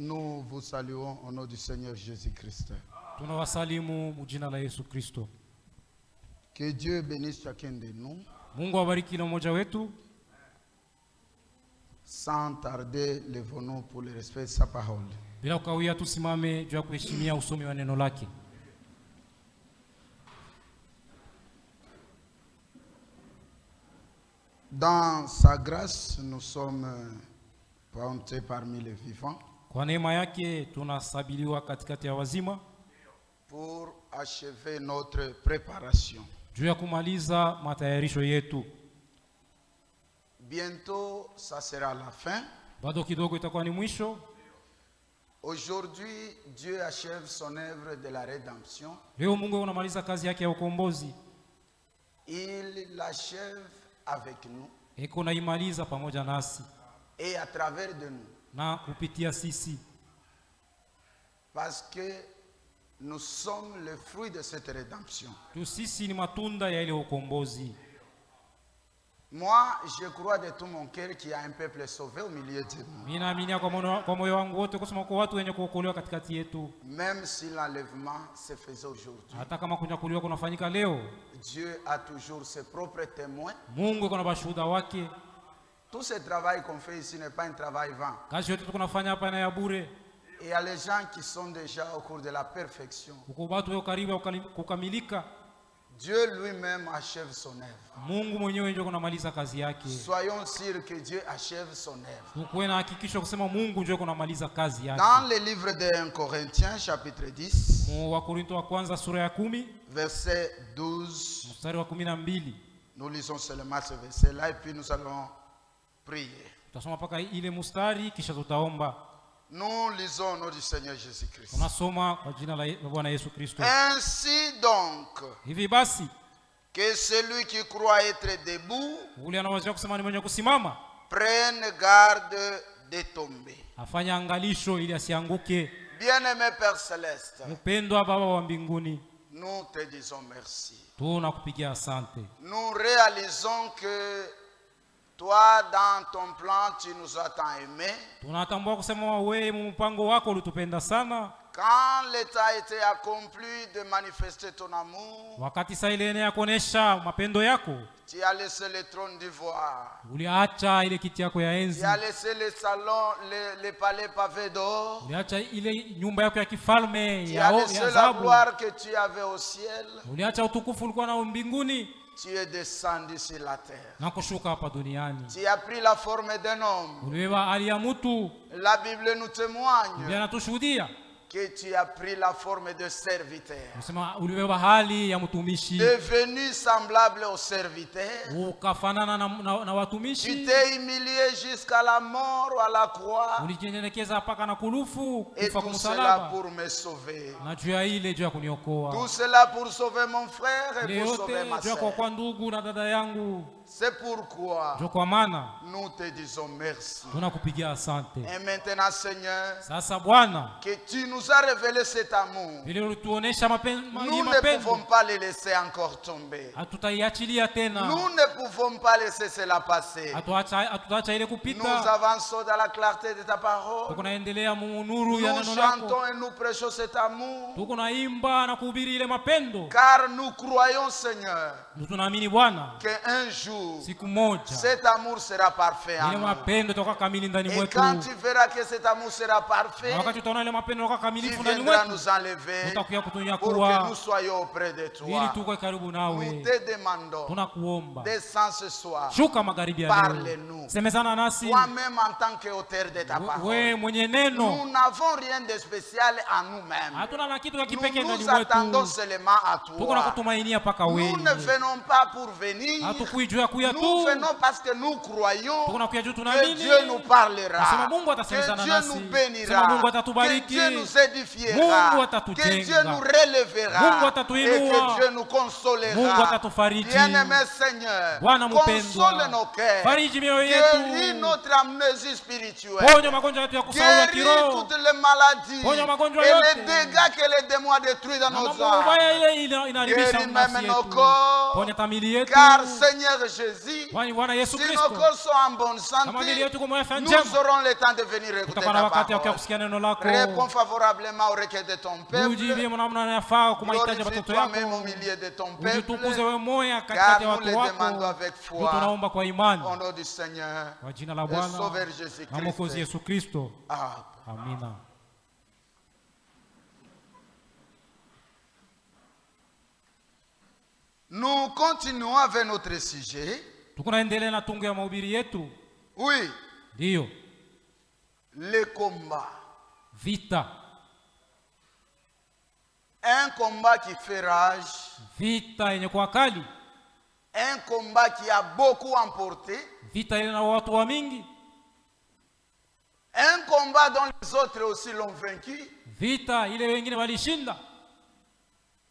Nous vous saluons au nom du Seigneur Jésus-Christ. Tunawasalimu mujina la Yesu Kristo. Que Dieu bénisse chacun de nous. Mungu awabariki kila mmoja wetu. Sans tarder, levons-nous pour le respect de sa parole. Bila kukawia tusimame juu ya kuheshimia usomi wa neno lake. Dans sa grâce, nous sommes comptés parmi les vivants. Kwa neema yake tunasabiliwa katikati ya wazima Pour achever notre préparation. juu ya kumaliza matayarisho yetu. Bientôt, ça sera la fin. Bado kidogo itakuwa ni mwisho. Aujourd'hui, Dieu achève son œuvre de la rédemption. Leo Mungu anamaliza kazi yake ya ukombozi. Il l'achève avec nous Eko naimaliza pamoja nasi et à travers de nous. na kupitia sisi. Parce que nous sommes le fruit de cette rédemption. Tu sisi ni matunda ya ile ukombozi. Moi, je crois de tout mon cœur qu'il y a un peuple sauvé au milieu de nous. Mimi naamini kwa moyo wangu wote kusema kwa watu wenye kuokolewa katikati yetu. Même si l'enlèvement se faisait aujourd'hui. Hata kama kunyakuliwa kunafanyika leo, Dieu a toujours ses propres témoins. Mungu yuko na bashuhuda wake. Tout ce travail qu'on fait ici n'est pas un travail vain. Kazi yote tunafanya hapa na ya bure. Et il y a les gens qui sont déjà au cours de la perfection. Uko watu wao karibu kukamilika. Dieu lui-même achève son œuvre. Mungu mwenyewe ndio kunamaliza kazi yake. Soyons sûrs que Dieu achève son œuvre. Tukuwe na hakikisho kusema Mungu ndio kunamaliza kazi yake. Dans le livre de 1 Corinthiens chapitre 10, Mu wa Korinto wa kwanza sura ya 10, verset 12, mstari wa 12. nous lisons seulement ce verset-là et puis nous allons prier. Tutasoma paka ile mstari kisha tutaomba. Nous lisons au nom du Seigneur Jésus-Christ. Tunasoma kwa jina la Bwana Yesu Kristo. Ainsi donc, Hivi basi, que celui qui croit être debout ule anaweza kusema ni mwenye kusimama, prenne garde de tomber. afanya angalisho ili asianguke. Bien-aimé Père Céleste, Mpendwa Baba wa mbinguni, nous te disons merci. tunakupigia asante. Nous réalisons que toi, dans ton plan, tu nous as tant aimés. Tunatambua kusema wewe mpango wako ulitupenda sana. Quand l'état était accompli de manifester ton amour, Wakati saa ile ya kuonesha mapendo yako, tu as laissé le trône d'ivoire. uliacha ile kiti yako ya enzi. Tu as laissé le salon, le palais pavé d'or. Uliacha ile nyumba yako ya kifalme Tu ya as laissé la dhahabu. gloire que tu avais au ciel. Uliacha utukufu ulikuwa nao mbinguni Tu es descendu sur la terre. na kushuka hapa duniani. Tu as pris la forme d'un homme. Ulibeba hali ya mtu. La Bible nous témoigne Biblia inatushuhudia que tu as pris la forme de serviteur. unasema ulibeba hali ya mtumishi, Devenu semblable au serviteur. ukafanana na Tu watumishi. t'es humilié jusqu'à la mort ou à la croix. Ulijinyenyekeza mpaka na kulufu, Et kufa tout kwa cela msalaba. pour me sauver. Na juu ya ile juu ya kuniokoa. Tout cela pour sauver mon frère et Ile pour sauver yote ma juu ya sœur. kwa ndugu na dada yangu. C'est pourquoi Ndio kwa maana nous te disons merci. tunakupigia asante. Et maintenant, Seigneur, Sasa Bwana, que tu nous as révélé cet amour. vile ulituonesha Nous ne mapendo, pouvons pas le laisser encore tomber. hatutaiachilia tena. Nous ne pouvons pas laisser cela passer. Hatutaacha ile Nous kupita. avançons dans la clarté de ta parole. Tuko naendelea mu nuru ya Nous neno lako. chantons et nous prêchons cet amour. Tuko naimba na kuhubiri ile mapendo. Car nous croyons, Seigneur, Tunaamini Bwana, qu'un jour, siku moja cet amour sera parfait en ile nous. mapendo itakuwa kamili ndani Et mwetu. quand tu verras que cet amour sera parfait, Na wakati utaona ile mapendo yatakuwa tu kamilifu ndani viendras mwetu, nous enlever utakuja pour que kutunyakua nous soyons auprès de ili toi. tuwe karibu Nous nawe. te demandons, Tunakuomba, descends ce soir, shuka magharibi ya Parle-nous. leo, semezana nasi. toi-même en tant qu'auteur de ta We parole. mwenye neno, Nous n'avons rien de spécial en nous-mêmes. hatuna na kitu cha Nous kipekee ndani nous attendons mwetu. seulement à Tuko na toi. kutumainia paka Nous wewe. ne venons pas pour venir. Hatukui juu ya kuya Nous tu, venons parce que nous croyons tuko na kuya juu que tunaamini. Dieu nous parlera, Nasema Mungu que atasemezana Dieu nasi. nous Sema bénira, Mungu que atatubariki. Dieu nous édifiera, Mungu que atatujenga. Dieu nous relèvera Mungu et atatuinua. que Dieu nous Mungu consolera. atatufariji. Bien-aimé Seigneur, Bwana console mpendwa, nos cœurs, fariji mioyo guéris yetu, notre amnésie spirituelle, ponya magonjwa yetu ya kusahau ya guéris kiroho, toutes les maladies Ponya magonjwa et yote. les dégâts que les démons ont détruits dans na nos mambo mabaya âmes. ile inaharibisha Guéris nafsi même nos yetu. corps, Ponya tamili yetu, car Seigneur Jésus, Kwani Bwana Yesu si nos Kristo corps sont en bonne kama mili santé, yetu kwa afya nous njema, aurons le temps de venir écouter tutakuwa na ta wakati wa parole. kusikia neno lako. Réponds favorablement aux requêtes de ton peuple. Ujibie namna unayofaa kwa mahitaji ya watoto Glorifie-toi-même au yako. milieu de ton Ujitukuze peuple. wewe moya Car katikati ya nous watu le demandons wako. avec Ndio foi. tunaomba kwa imani. Au nom du Seigneur Kwa jina la et Bwana Sauveur na Jésus-Christ. Mwokozi Yesu Kristo. Amen. Amina. Nous continuons avec notre sujet. Tukunaendelea na tungo ya mahubiri yetu. Oui, Ndio. le combat. Vita. Un combat qui fait rage. Vita yenye kuwa kali. Un combat qui a beaucoup emporté. Vita ile na watu wa mingi. Un combat dont les autres aussi l'ont vaincu. Vita ile wengine walishinda.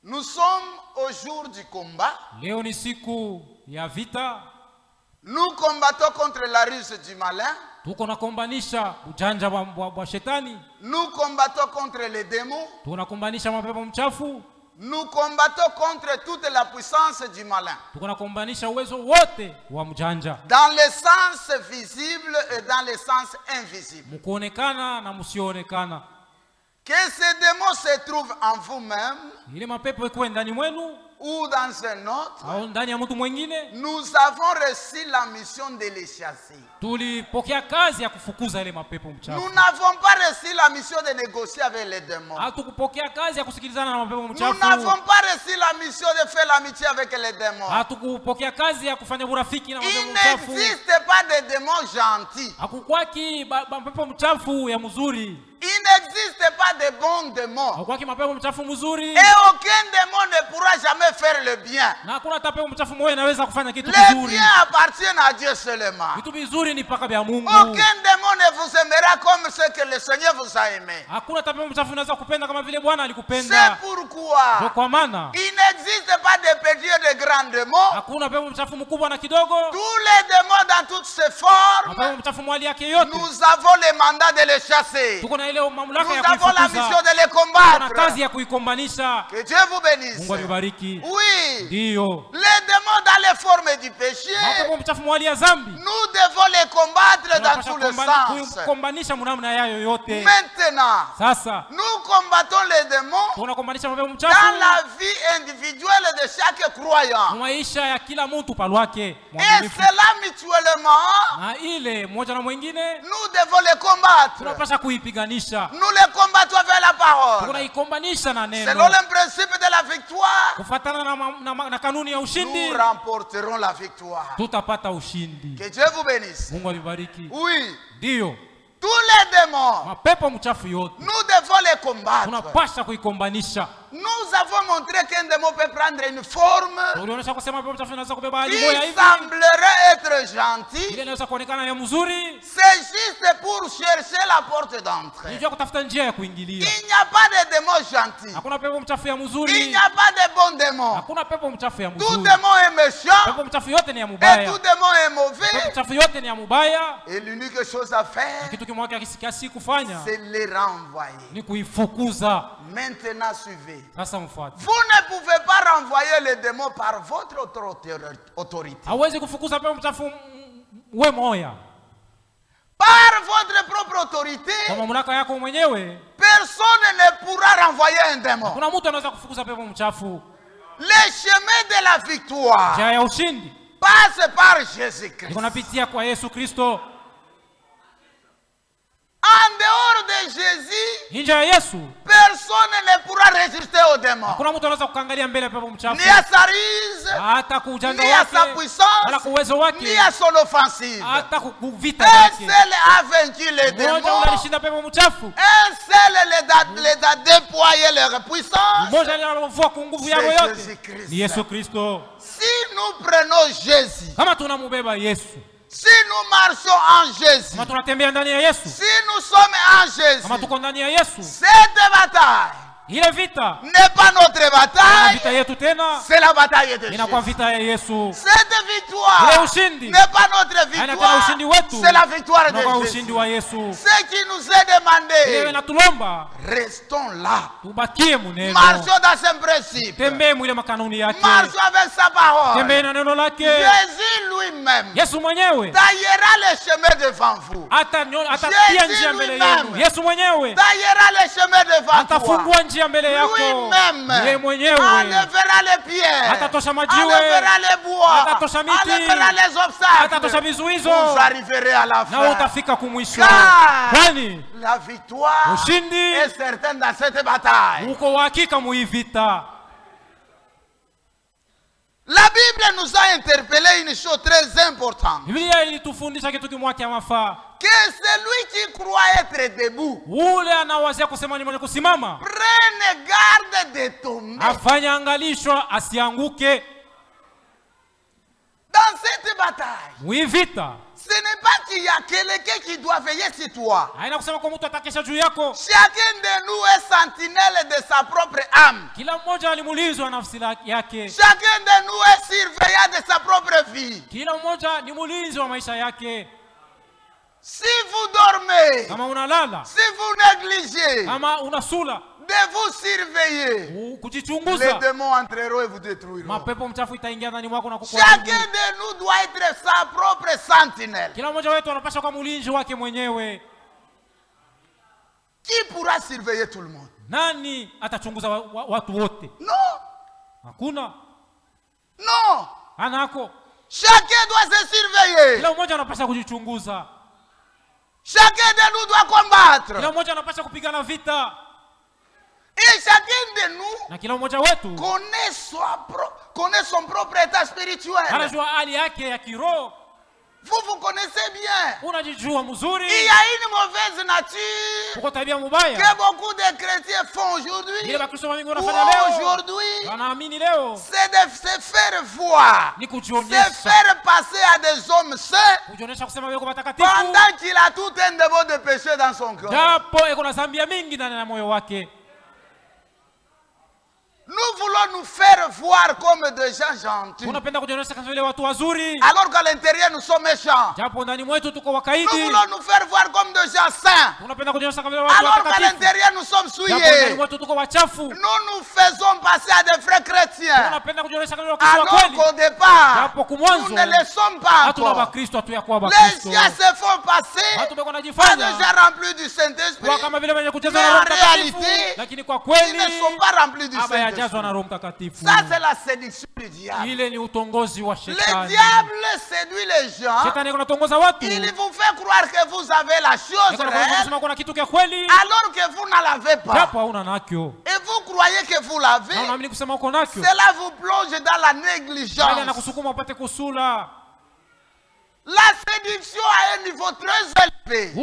Nous sommes au jour du combat. Leo ni siku ya vita. Nous combattons contre la ruse du malin. Tuko nakombanisha ujanja wa shetani. Nous combattons contre les démons. Tunakombanisha mapepo mchafu. Nous combattons contre toute la puissance du malin. Tuko nakombanisha uwezo wote wa mjanja. Dans le sens visible et dans le sens invisible. Mkuonekana na msioonekana. Que ces démons se trouvent en vous-même Ile mapepo ikuwe ndani mwenu ou dans un autre, au ndani ya mtu mwingine. nous avons reçu la mission de les chasser. Tulipokea kazi ya kufukuza ile mapepo mchafu. Nous n'avons pas reçu la mission de négocier avec les démons. Hatukupokea kazi ya kusikilizana na mapepo Nous mchafu. n'avons pas reçu la mission de faire l'amitié avec les démons. Hatukupokea kazi ya kufanya urafiki na mapepo Il mchafu. n'existe pas de démons gentils. Hakukwaki mapepo mchafu ya mzuri. Il n'existe pas de bons démons. Hakukwaki mapepo mchafu mzuri. Et aucun démon ne pourra jamais faire le bien. Na hakuna hata pepo mchafu mmoja anaweza kufanya kitu Le kizuri. bien appartient à Dieu seulement. Vitu vizuri ni paka vya Mungu. Aucun démon ne vous aimera comme ce que le Seigneur vous a aimé. Hakuna hata pepo mchafu anaweza kupenda kama vile Bwana C'est alikupenda. Ndio pourquoi kwa maana il n'existe pas de petits et de grands démons. hakuna pepo mchafu mkubwa na kidogo. Tous les démons dans toutes ces formes, Pepo mchafu mwali yake yote. nous avons le mandat de les chasser. Tuko na ile mamlaka ya Nous avons la kuifukuza. mission de les Tuko na kazi combattre. ya kuikombanisha. Que Dieu vous bénisse. Mungu avibariki. Oui, Ndio. les démons dans les formes du péché, Mapepo mchafu mwali ya dhambi. nous devons les combattre dans Tunapaswa tous les sens. kukombanisha mnamna yayo yote. Maintenant, Sasa nous combattons les démons tunakombanisha mapepo dans mchafu la vie individuelle de chaque croyant. maisha ya kila mtu palwake Et mwaminifu. cela mutuellement, Na ile mmoja na mwingine nous devons les combattre. tunapaswa kuipiganisha. Nous les combattons avec la parole. Tunaikombanisha na neno. Selon le principe de la victoire, Kufuatana na kanuni ya ushindi nous remporterons la victoire. tutapata ushindi. Que Dieu vous bénisse. Mungu avibariki. Oui, Ndio. tous les démons, Mapepo mchafu yote nous devons les combattre. tunapaswa kuikombanisha. Nous avons montré qu'un démon peut prendre une forme Tulionyesha kusema mapepo mchafu inaweza kubeba hali qui moja hivi. semblerait être gentil. Ile inaweza kuonekana ya mzuri. C'est juste pour chercher la porte d'entrée. Ndio kutafuta njia ya kuingilia. Il n'y a pas de démon gentil. Hakuna pepo mchafu ya Il mzuri. n'y a pas de bon démon. Hakuna pepo mchafu ya Tout mzuri. démon est méchant Pepo mchafu yote ni ya et mubaya. tout démon est Pepo mauvais. mchafu yote ni ya mubaya. Et l'unique chose à faire, Kitu kimoja kiasi kufanya c'est les renvoyer. ni kuifukuza. Maintenant, suivez. Sasa mfuate. Vous ne pouvez pas renvoyer les démons par votre autorité. Hauwezi kufukuza pepo mchafu we moya. Par votre propre autorité, Kwa mamlaka yako mwenyewe, personne ne pourra renvoyer un démon. kuna mtu anaweza kufukuza pepo mchafu. Le chemin de la victoire Njia ya ushindi passe par Jésus-Christ. iko napitia kwa Yesu Kristo. En dehors de Jésus, Nje ya Yesu personne ne pourra résister aux démons. kuna mtu anaweza kukangalia mbele ya pepo mchafu. Ni à sa ruse, Hata kujanga ni à sa wake, wala puissance, kwa uwezo ni wake, à son offensive. hata kuvita Un yake. seul a vaincu les Mmoja démons. alishinda pepo mchafu. Un seul les a déployé leur puissance. Mmoja aliyovua kwa nguvu yao C'est yote Jésus-Christ. ni Yesu Kristo. Si nous prenons Jésus, Kama tunambeba Yesu, si nous marchons en Jésus, kama tunatembea ndani ya Yesu, si nous sommes en kama Jésus, tuko ndani ya Yesu, cette bataille ile vita n'est pas notre bataille, vita yetu tena c'est la bataille de inakuwa Jésus. vita ya Yesu. Cette victoire Ile ushindi n'est pas notre tena victoire, ushindi wetu c'est la victoire de inakuwa Jésus. ushindi wa Yesu. Ce qui nous est Ile demandé, inatulomba restons là. tubakie muneno, Marchons dans ses principes. tembee mwile makanuni yake, Marchons avec sa parole. tembee na neno lake. Jésus lui-même Yesu mwenyewe taillera les chemins devant vous. atatia njia mbele yenu. Yesu mwenyewe Taillera les chemins devant toi. atafungua njia mbele yako. Lui-même Yeye mwenyewe enlèvera les pierres, atatosha majiwe, enlèvera les bois, atatosha miti, enlèvera les obstacles. atatosha vizuizo, Vous arriverez à la na fin. utafika kumwisho. Car Kwani la victoire ushindi est certaine dans cette bataille. uko wa hakika muivita. La Bible nous a interpellé une chose très importante. Biblia ilitufundisha kitu kimoja cha mafaa. Que celui qui croit être debout Ule anawazia kusema ni mwenye kusimama, prenne garde de tomber. afanye angalisho asianguke Dans cette bataille, muivita. ce n'est pas qu'il y a quelqu'un qui doit veiller sur toi. Haina kusema kwa mtu atakesha juu yako. Chacun de nous est sentinelle de sa propre âme. Kila mmoja alimulizwa nafsi yake. Chacun de nous est surveillant de sa propre vie. Kila mmoja ni mulinzi wa maisha yake. Si vous dormez, Kama unalala, si vous négligez kama unasula, de vous surveiller, les kujichunguza, démons entreront et vous détruiront. mapepo mchafu itaingia ndani mwako na Chacun kukuharibu. de nous doit être sa propre sentinelle. Kila mmoja wetu anapaswa kwa mulinzi wake mwenyewe. Qui pourra surveiller tout le monde? Nani atachunguza watu wote? Non, Hakuna. non. Anako. Chacun doit se surveiller. Kila mmoja anapaswa kujichunguza. Chacun de nous doit combattre. Kila mmoja anapaswa kupigana vita. Et chacun de nous Na kila mmoja wetu connaît son propre état spirituel. anajua hali yake ya kiroho. Vous connaissez bien. Unajijua mzuri. Il y a une mauvaise nature Uko tabia mbaya. que beaucoup de chrétiens font aujourd'hui. Ile bakristo wengi Ou wanafanya leo. aujourd'hui, Wanaamini leo. c'est de se faire voir, Ni se kujionyesha. faire passer à des hommes saints Kujionyesha kusema wewe watakatifu. pendant qu'il a tout un démon de péché dans son cœur. Japo iko na dhambi mingi ndani ya moyo wake. Nous voulons nous faire voir comme des gens gentils, Unapenda kujionyesha kama vile watu wazuri. alors qu'à l'intérieur nous sommes méchants. Japo ndani mwetu tuko Nous wakaidi. voulons nous faire voir comme des gens saints, Unapenda kujionyesha kama vile watu alors qu'à watakatifu. l'intérieur nous sommes Japo ndani souillés. mwetu tuko wachafu. Nous nous faisons passer à des frères chrétiens, Unapenda kujionyesha kama vile wakristo wa alors kweli. qu'au départ, Japo kumwanzo nous ne le sommes pas hatuna encore. bakristo, hatuyakuwa Les bakristo. gens se font passer Watu beko à najifanya des gens remplis du Saint-Esprit, kwa kama vile wenye kujazwa mais na Roho en Mtakatifu, réalité, lakini kwa ils kweli ne sont pas remplis du hawajazwa na Saint-Esprit. Roho Mtakatifu. Ça, c'est la séduction du diable. Ile ni utongozi wa Le shetani. diable séduit les gens. Shetani kunatongoza watu. Il vous fait croire que vous avez la chose Iko na réelle, kusema kuna kitu kia kweli, alors que vous ne l'avez pas. japo hauna nakyo. Et vous croyez que vous l'avez. Na unaamini kusema uko nakyo. Cela vous plonge dans la Bali négligence. anakusukuma upate kusula. La séduction à un niveau très élevé.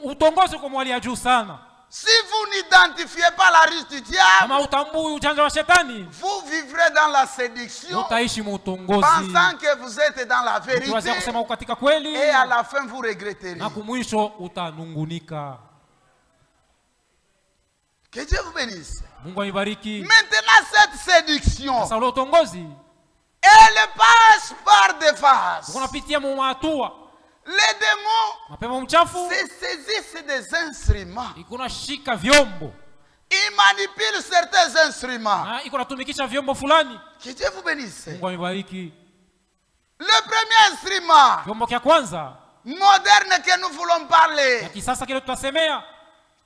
Utongozi kwa mwali ya juu sana. Si vous n'identifiez pas la ruse du diable, Kama utambui ujanja wa shetani, vous vivrez dans la séduction, utaishi muutongozi. pensant que vous êtes dans la vérité, Ukiwazia kusema uko katika kweli, et à la fin vous regretterez. na kumwisho utanungunika. Que Dieu vous bénisse. Mungu anibariki. Maintenant, cette séduction, Sasa ule utongozi elle passe par des phases. unapitia mu hatua. Les démons Mapepo mchafu se saisissent des instruments. iko nashika vyombo Ils manipulent certains instruments. na iko natumikisha vyombo fulani. Que Dieu vous bénisse. Mungu anibariki. Le premier instrument Vyombo kia kwanza moderne que nous voulons ya parler, kisasa kile tutasemea,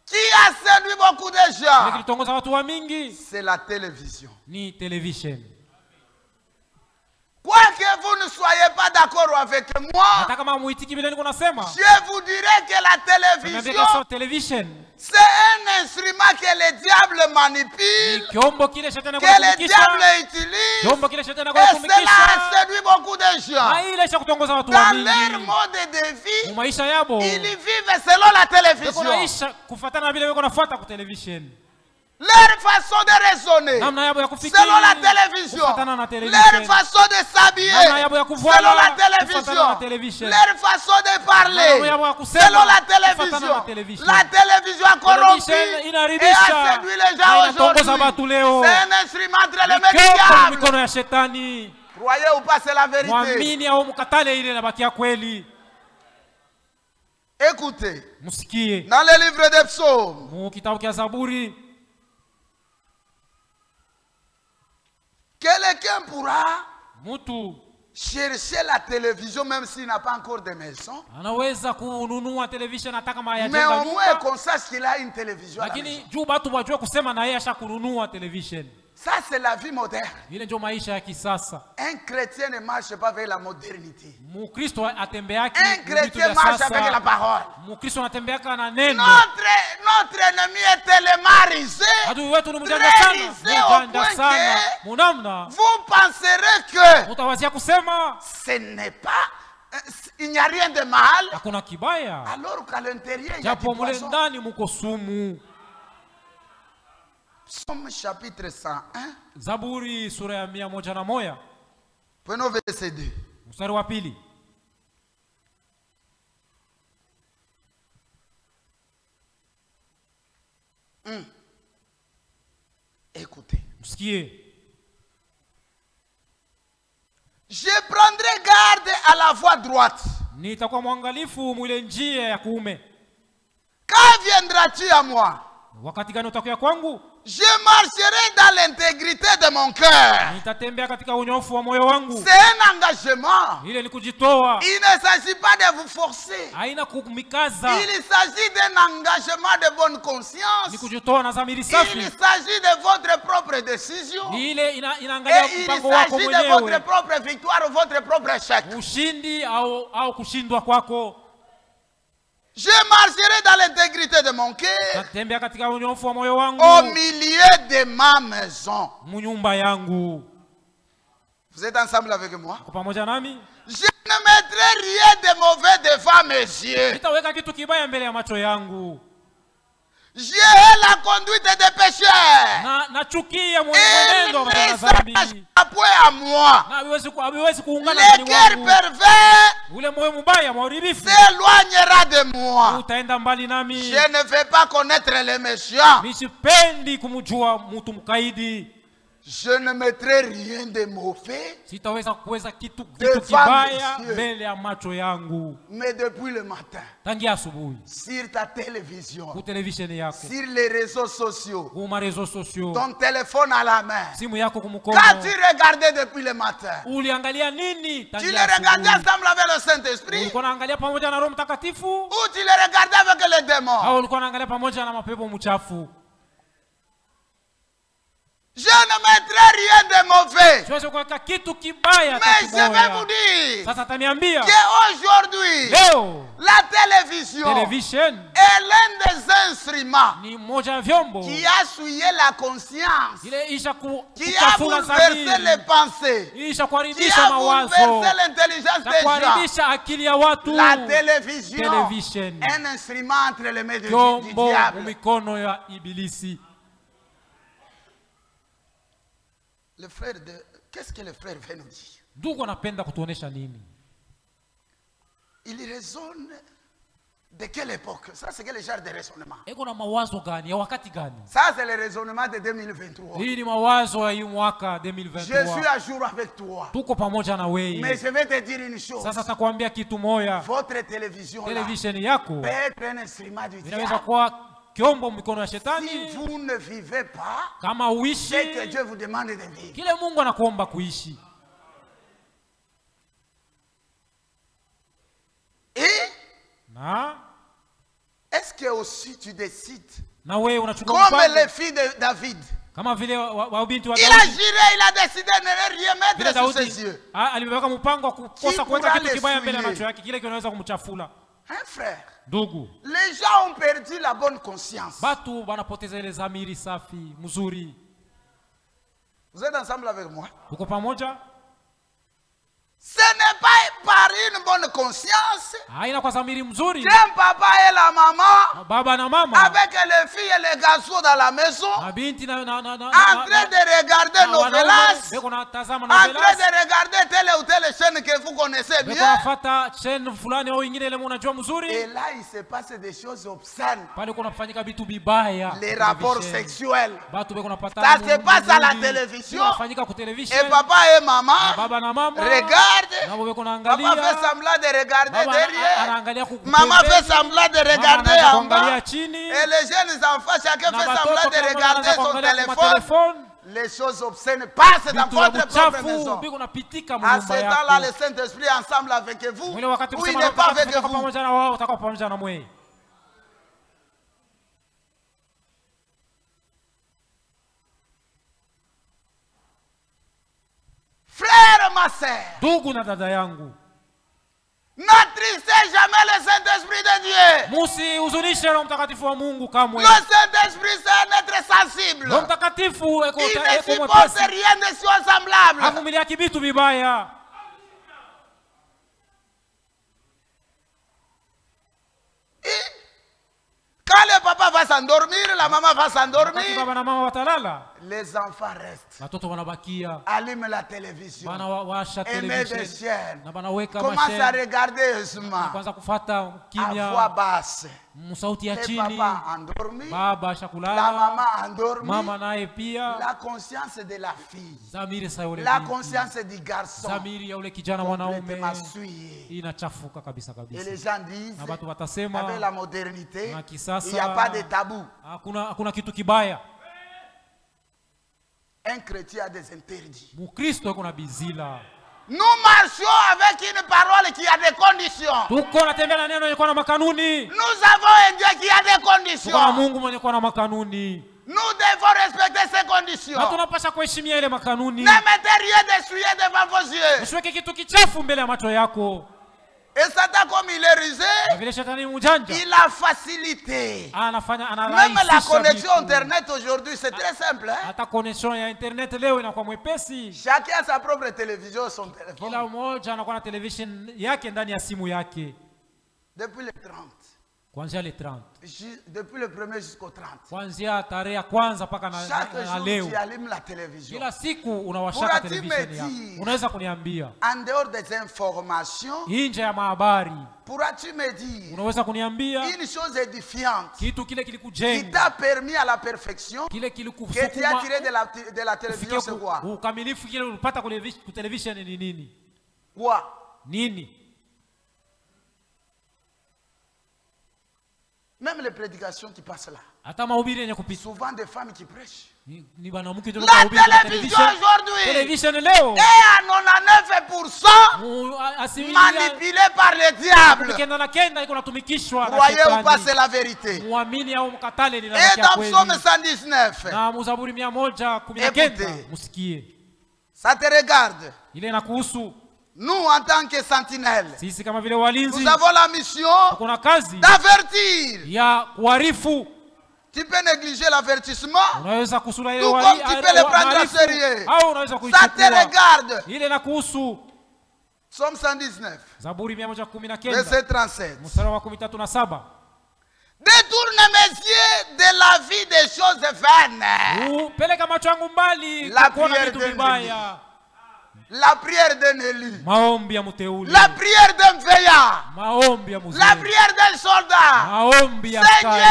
qui a séduit beaucoup de kile gens, kilitongoza watu wa mingi c'est la télévision. ni television. Quoique vous ne soyez pas d'accord avec moi, Hata kama muitiki vile niko nasema, je vous dirais que la télévision, television c'est un instrument que le diable ni manipule, kiombo kile shetani que le anatumikisha, diable utilise, kiombo kile shetani et cela anatumikisha, séduit beaucoup de gens. na ile cha kutongoza watu wa Dans leur mingi mode de mu vie, maisha yabo. ils vivent selon la Beko télévision. naisha kufuatana na vile beko nafuata ku television. leur façon de raisonner, namna yabo ya kufikiri selon la télévision, kufuatana na leur television, façon de s'habiller, namna yabo ya kuvala selon la kufuatana na télévision, television, leur façon de namna parler, yabo ya kusema selon la kufuatana na télévision. television. La télévision a corrompu Television et inaribisha a séduit les na gens inatongoza aujourd'hui. watu leo. C'est un instrument entre les mains du Mikono diable. mikono ya shetani. Croyez ou pas, c'est la vérité. Mwamini au mkatale, ile inabakia kweli. Écoutez, Msikie dans le livre des psaumes, mu kitabu cha Zaburi, quelqu'un pourra mtu chercher la télévision même s'il n'a pas encore de maison. anaweza kununua television hata kama Mais hayajenga au moins nyumba, qu'on sache qu'il a une télévision à la lakini maison. juu batu wajue kusema na yeye ashakununua television. Ça, c'est la vie moderne. Ile ndio maisha ya kisasa. Un chrétien ne marche pas vers la modernité. Mukristo atembeaki Un chrétien marche avec la parole. Mukristo anatembeaka na neno. Notre ennemi est tellement risé, Adui wetu ni mjanja très sana, risé au mjanja point sana. que Munamna vous penserez que utawazia kusema ce n'est pas, il n'y a rien de mal, hakuna kibaya, alors qu'à l'intérieur il y a du japo mule poison. ndani muko sumu. Psaume chapitre 101, Zaburi sura ya 101 prenons verset 2. mstari wa 2. Écoutez. Msikie. Je prendrai garde à la voie droite. Nitakuwa mwangalifu mwile njia ya kuume. Quand viendras-tu à moi? Wakati gani utakuja kwangu? Je marcherai dans l'intégrité de mon cœur. Nitatembea katika unyofu wa moyo wangu. C'est un engagement. Ile ni kujitoa. Il ne s'agit pas de vous forcer. Haina kumikaza. Il s'agit d'un engagement de bonne conscience. Ni kujitoa na dhamiri Il safi. s'agit de votre propre décision. Ile inaangalia Et il mpango wako s'agit de votre mwenyewe. propre victoire ou votre propre échec. Ushindi au kushindwa kwako. Je marcherai dans l'intégrité de mon cœur, Natembea katika unyofu wa moyo wangu. au milieu de ma maison. Munyumba yangu. Vous êtes ensemble avec moi? Uko pamoja nami? Je ne mettrai rien de mauvais devant mes yeux. Nitaweka kitu kibaya mbele ya macho yangu. Je hais la conduite des pécheurs. Nachukia Il mwenendo wa ne dhambi. s'appuie à moi. Na haviwezi kuungana Le ndani cœur wangu. pervers Ule moyo mbaya mharibifu s'éloignera de moi. utaenda mbali nami. Je ne vais pas connaître les méchants. Misipendi kumjua mtu mkaidi. Je ne mettrai rien de mauvais. Sitaweza kuweza kitu Devant kibaya mes yeux. mbele ya macho yangu. Mais depuis le matin, Tangia asubuhi sur ta télévision, ku televisheni yako, sur les réseaux sociaux, ku marezo sociaux, ton téléphone à la main, simu yako kumkono. quand tu regardais depuis le matin, Uliangalia nini tu tangia le regardais asubuhi? ensemble avec le Saint-Esprit Ulikuwa unaangalia pamoja na Roho Mtakatifu ou tu le regardais avec les démons? au ulikuwa unaangalia pamoja na mapepo mchafu? Je ne mettrai rien de mauvais. Siwezi kuweka kitu kibaya hata Mais je vais kimoja. vous dire Sasa taniambia qu'aujourd'hui, leo la télévision television est l'un des instruments ni moja ya vyombo qui a souillé la conscience, ile isha qui a kuchafula bouleversé les dhamiri, pensées, isha qui kuharibisha a mawazo bouleversé l'intelligence na des gens. kuharibisha akili ya watu. La télévision, Television. un instrument entre les mains du Vyombo diable. mikono ya ibilisi. Le frère qu'est-ce que le frère veut nous dire? Ndugu anapenda kutuonesha nini? Il raisonne de quelle époque? Ça, c'est quel genre de raisonnement? Eko na mawazo gani ya wakati gani? Ça, c'est le raisonnement de 2023. Hii ni mawazo ya hii mwaka Je suis 2023. à jour avec toi. Tuko pamoja na Mais wewe. je vais te dire une chose. Sasa takwambia kitu moja. Votre télévision là, Television yako peut être un instrument du inaweza diable. kuwa kiombo mikono ya Si shetani vous ne vivez pas kama ce uishi que Dieu vous demande de vivre. kile Mungu anakuomba kuishi. Et Na est-ce que aussi tu décides, na wewe unachukua comme mpango les filles de David, kama vile wa binti wa il a Daudi. juré, il a décidé de ne rien Vile mettre sur ses Daudi yeux. aliweka mpango wa kukosa kuweka pourra kitu les kibaya mbele ya souiller? macho yake, kile kinaweza kumchafula. Hein, frère? Ndugu, Les gens ont perdu la bonne conscience. batu banapoteza ile dhamiri safi mzuri. Vous êtes ensemble avec moi? Uko pamoja? Ce n'est pas par une bonne conscience haina kwa dhamiri mzuri qu'un papa et la maman, baba na mama avec les filles et les garçons dans la maison, na binti na en train de regarder novelas, beko na tazama en train novelas de regarder telle ou telle chaîne que vous connaissez beko bien. nafuata chaîne fulani au ingine ile mnajua Et mzuri là, il se passe des choses obscènes. pale kuna kufanyika vitu vibaya Les rapports sexuels. batu beko napata Ça se passe à la télévision. fanyika ku television Et papa et maman baba na mama regardent. nabo beko Papa naangalia fait semblant de regarder baba derrière. anaangalia Maman fait semblant de regarder en bas. chini Et les jeunes enfants, chacun na fait batoto semblant de kila mmoja regarder anaanza son kuangalia kwa téléphone. telefone Les choses obscènes passent dans vitu vya votre propre uchafu maison. biko napitika À mnyumba ce temps-là, yako le Saint-Esprit est ensemble avec vous. mwile wakati Ou il kusema n'est pas avec utafika vous. pamoja na wao utakuwa pamoja na mwe Frère, ma sœur, ndugu na dada yangu n'attristez jamais le Saint-Esprit de Dieu. musihuzunishe Roho Mtakatifu wa Mungu kamwe Le Saint-Esprit, c'est un être sensible. Roho Mtakatifu eko Il ne eko supporte mwepesi rien de si semblable. havumilia kibitu vibaya Quand le papa va s'endormir, la maman va wakati s'endormir, baba na mama watalala les enfants restent. watoto wanabakia Allument la télévision. wanawasha Et met des television chaînes. na banaweka Commence à mashine regarder doucement. kwanza kufata À voix kimya basse. msauti ya Le chini papa endormi. baba La shakulala maman endormi. mama naye pia La conscience de la fille. zamiri sa yule La binti, conscience du garçon. zamiri ya ule kijana mwanaume Complètement souillée. inachafuka kabisa Et les kabisa gens disent, na watu watasema avec la modernité, na kisasa il n'y a pas de tabou. hakuna kitu kibaya Un chrétien a des interdits. mukristo yuko na bizila Nous marchons avec une parole qui a des conditions. tuko natembea na neno yenye na makanuni Nous avons un Dieu qui a des tuko na conditions. Mungu mwenye kuwa na makanuni Nous devons respecter ces conditions. na tunapasha kuheshimia ile makanuni Ne mettez rien de souillé devant vos yeux. usiweke kitu kichafu mbele ya macho yako Et Satan, comme il est na rusé, vile shetani mjanja il a facilité. anafanya Même la anarahisisha connexion vitu. Internet aujourd'hui, c'est très simple. Hein? hata connection ya internet leo inakuwa mwepesi Chacun a sa propre télévision, son téléphone. kila mmoja anakuwa na television yake ndani ya simu yake Depuis le 30. kuanzia le 30 Depuis le 1er jusqu'au 30. kuanzia tarehe ya kwanza mpaka na Chaque jour, leo tu allumes la télévision. kila siku unawashaka Pourras-tu television me yako dire- unaweza kuniambia En dehors des informations, nje ya mahabari pourras-tu me dire unaweza kuniambia une chose édifiante kitu kile qui kilikujenga t'a permis à la perfection, kile que tu as kilikusukuma tiré de la télévision, kufikia c'est quoi? ukamilifu kile ulipata ku television ni nini Quoi? nini Même les prédications qui passent là. hata mahubiri yenye kupita Souvent des femmes qui prêchent. ni banamuke ndio La wanahubiri kwa télévision aujourd'hui television leo est à 99% manipulée par le diable. kenda na kenda iko natumikishwa na Croyez ou pas, shetani. c'est la vérité. Muamini au mkatale ni Et la dans kweli. Psaume 119, Na Mzaburi 119 Écoutez. musikie. ça te regarde. Ile inakuhusu Nous, en tant que sentinelles, sisi kama vile walinzi. nous avons la mission Kuna kazi d'avertir. ya kuarifu. Tu peux négliger l'avertissement, Unaweza kusula ile tout wali comme tu peux le prendre au sérieux. au unaweza Ça te kuichukua. regarde. Ile inakuhusu. Psaume 119, Zaburi 119 verset 37. mstari wa 37. Détourne mes yeux de la vie des choses vaines. Peleka macho yangu mbali La kwa kuona prière vitu d'un vibaya. La prière d'un élu. Maombi ya mteule. La prière d'un veillant. Maombi ya mzee. La prière d'un soldat. Maombi ya askari.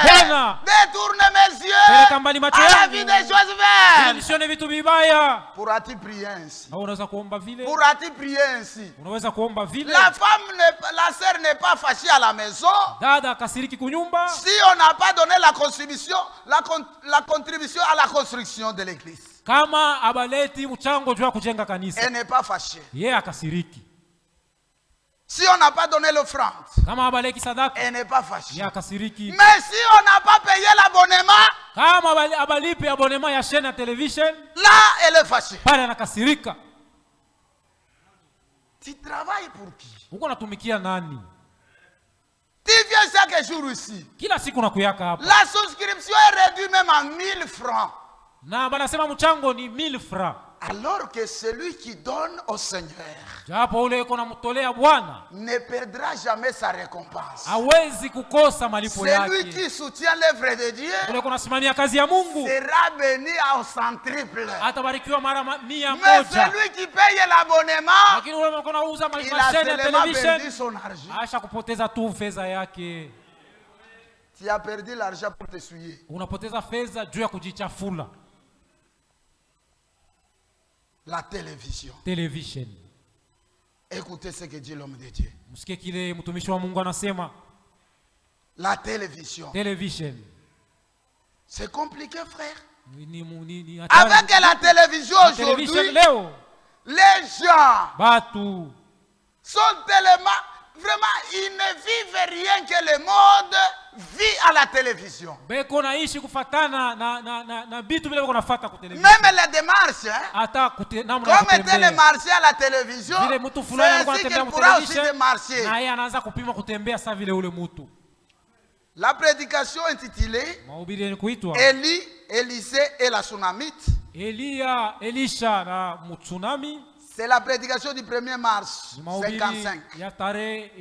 Seigneur, Bwana, détourne mes peleka mbali yeux macho à la yangu. vie des choses vaines. Nisione vitu vibaya. Pourras-tu prier ainsi? Au unaweza kuomba vile? Pourras-tu prier ainsi? Unaweza kuomba vile? La femme, la sœur n'est pas fâchée à la maison. Dada akasiriki kunyumba. Si on n'a pas donné la contribution, la contribution à la construction de l'église, Kama abaleti mchango juu ya kujenga kanisa. elle n'est pas fâchée. Yeye akasiriki. Si on n'a pas donné l'offrande, Kama abaleki sadaka. elle n'est pas fâchée. Yeye akasiriki. Mais si on n'a pas payé l'abonnement, Kama abalipi abonnement ya chaîne ya television, là, elle est fâchée. pale anakasirika. Tu travailles pour qui? Uko natumikia nani? Tu viens chaque jour ici. Kila siku nakuyaka hapa. La souscription est réduite même à 1000 francs. Na banasema mchango ni 1000 francs. Alors que celui qui donne au Seigneur japo ule yuko namtolea Bwana ne perdra jamais sa récompense. hawezi kukosa malipo Celui yake. qui soutient l'œuvre de Dieu Ule yuko nasimamia kazi ya Mungu sera béni au centuple. atabarikiwa mara 100 Mais moja. celui qui paye l'abonnement, Lakini ule yuko nauza il a mashine ya seulement perdu television son argent. acha kupoteza tu fedha yake. Tu as perdu l'argent pour t'essuyer. Unapoteza fedha juu ya kujichafula. La télévision. Television. Écoutez ce que dit l'homme de Dieu. Msikie kile mtumishi wa Mungu anasema. La télévision. Television. C'est compliqué, frère. Ni Avec la télévision aujourd'hui, leo les gens batu sont tellement... Vraiment, ils ne vivent rien que le monde vit à la télévision. beko naishi kufatana na bitu vile beko nafuata ku television. Même les démarches, hein? Hata Comme était les marchés à la télévision, c'est ainsi qu'il pourra aussi démarcher. na yeye anaanza kupima kutembea saa vile ule mtu. La prédication intitulée Mahubiri yenye kuitwa Élie, Élisée et la Sunamite. Elia, Elisha na tsunami. C'est la prédication du 1er mars Mahubiri 55. ya tarehe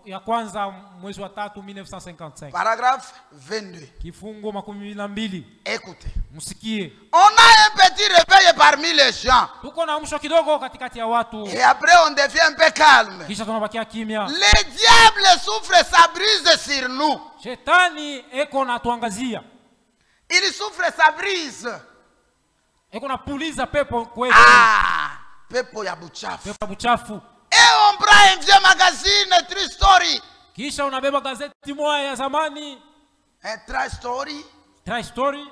ya kwanza mwezi wa 3 1955. Paragraphe 22. Kifungo 12. Écoutez. Msikie. On a un petit réveil parmi les gens. Tuko na msho kidogo katikati ya watu. Et après on devient un peu calme. Kisha tunabakia kimya. Le diable souffre sa brise sur nous. Shetani eko na tuangazia. Il souffre sa brise. Eko na puliza pepo kwetu. Ah, pepo ya buchafu. Pepo buchafu. Et on prend un vieux magazine, True Story. Kisha unabeba gazeti moja ya zamani. Un True Story. True Story.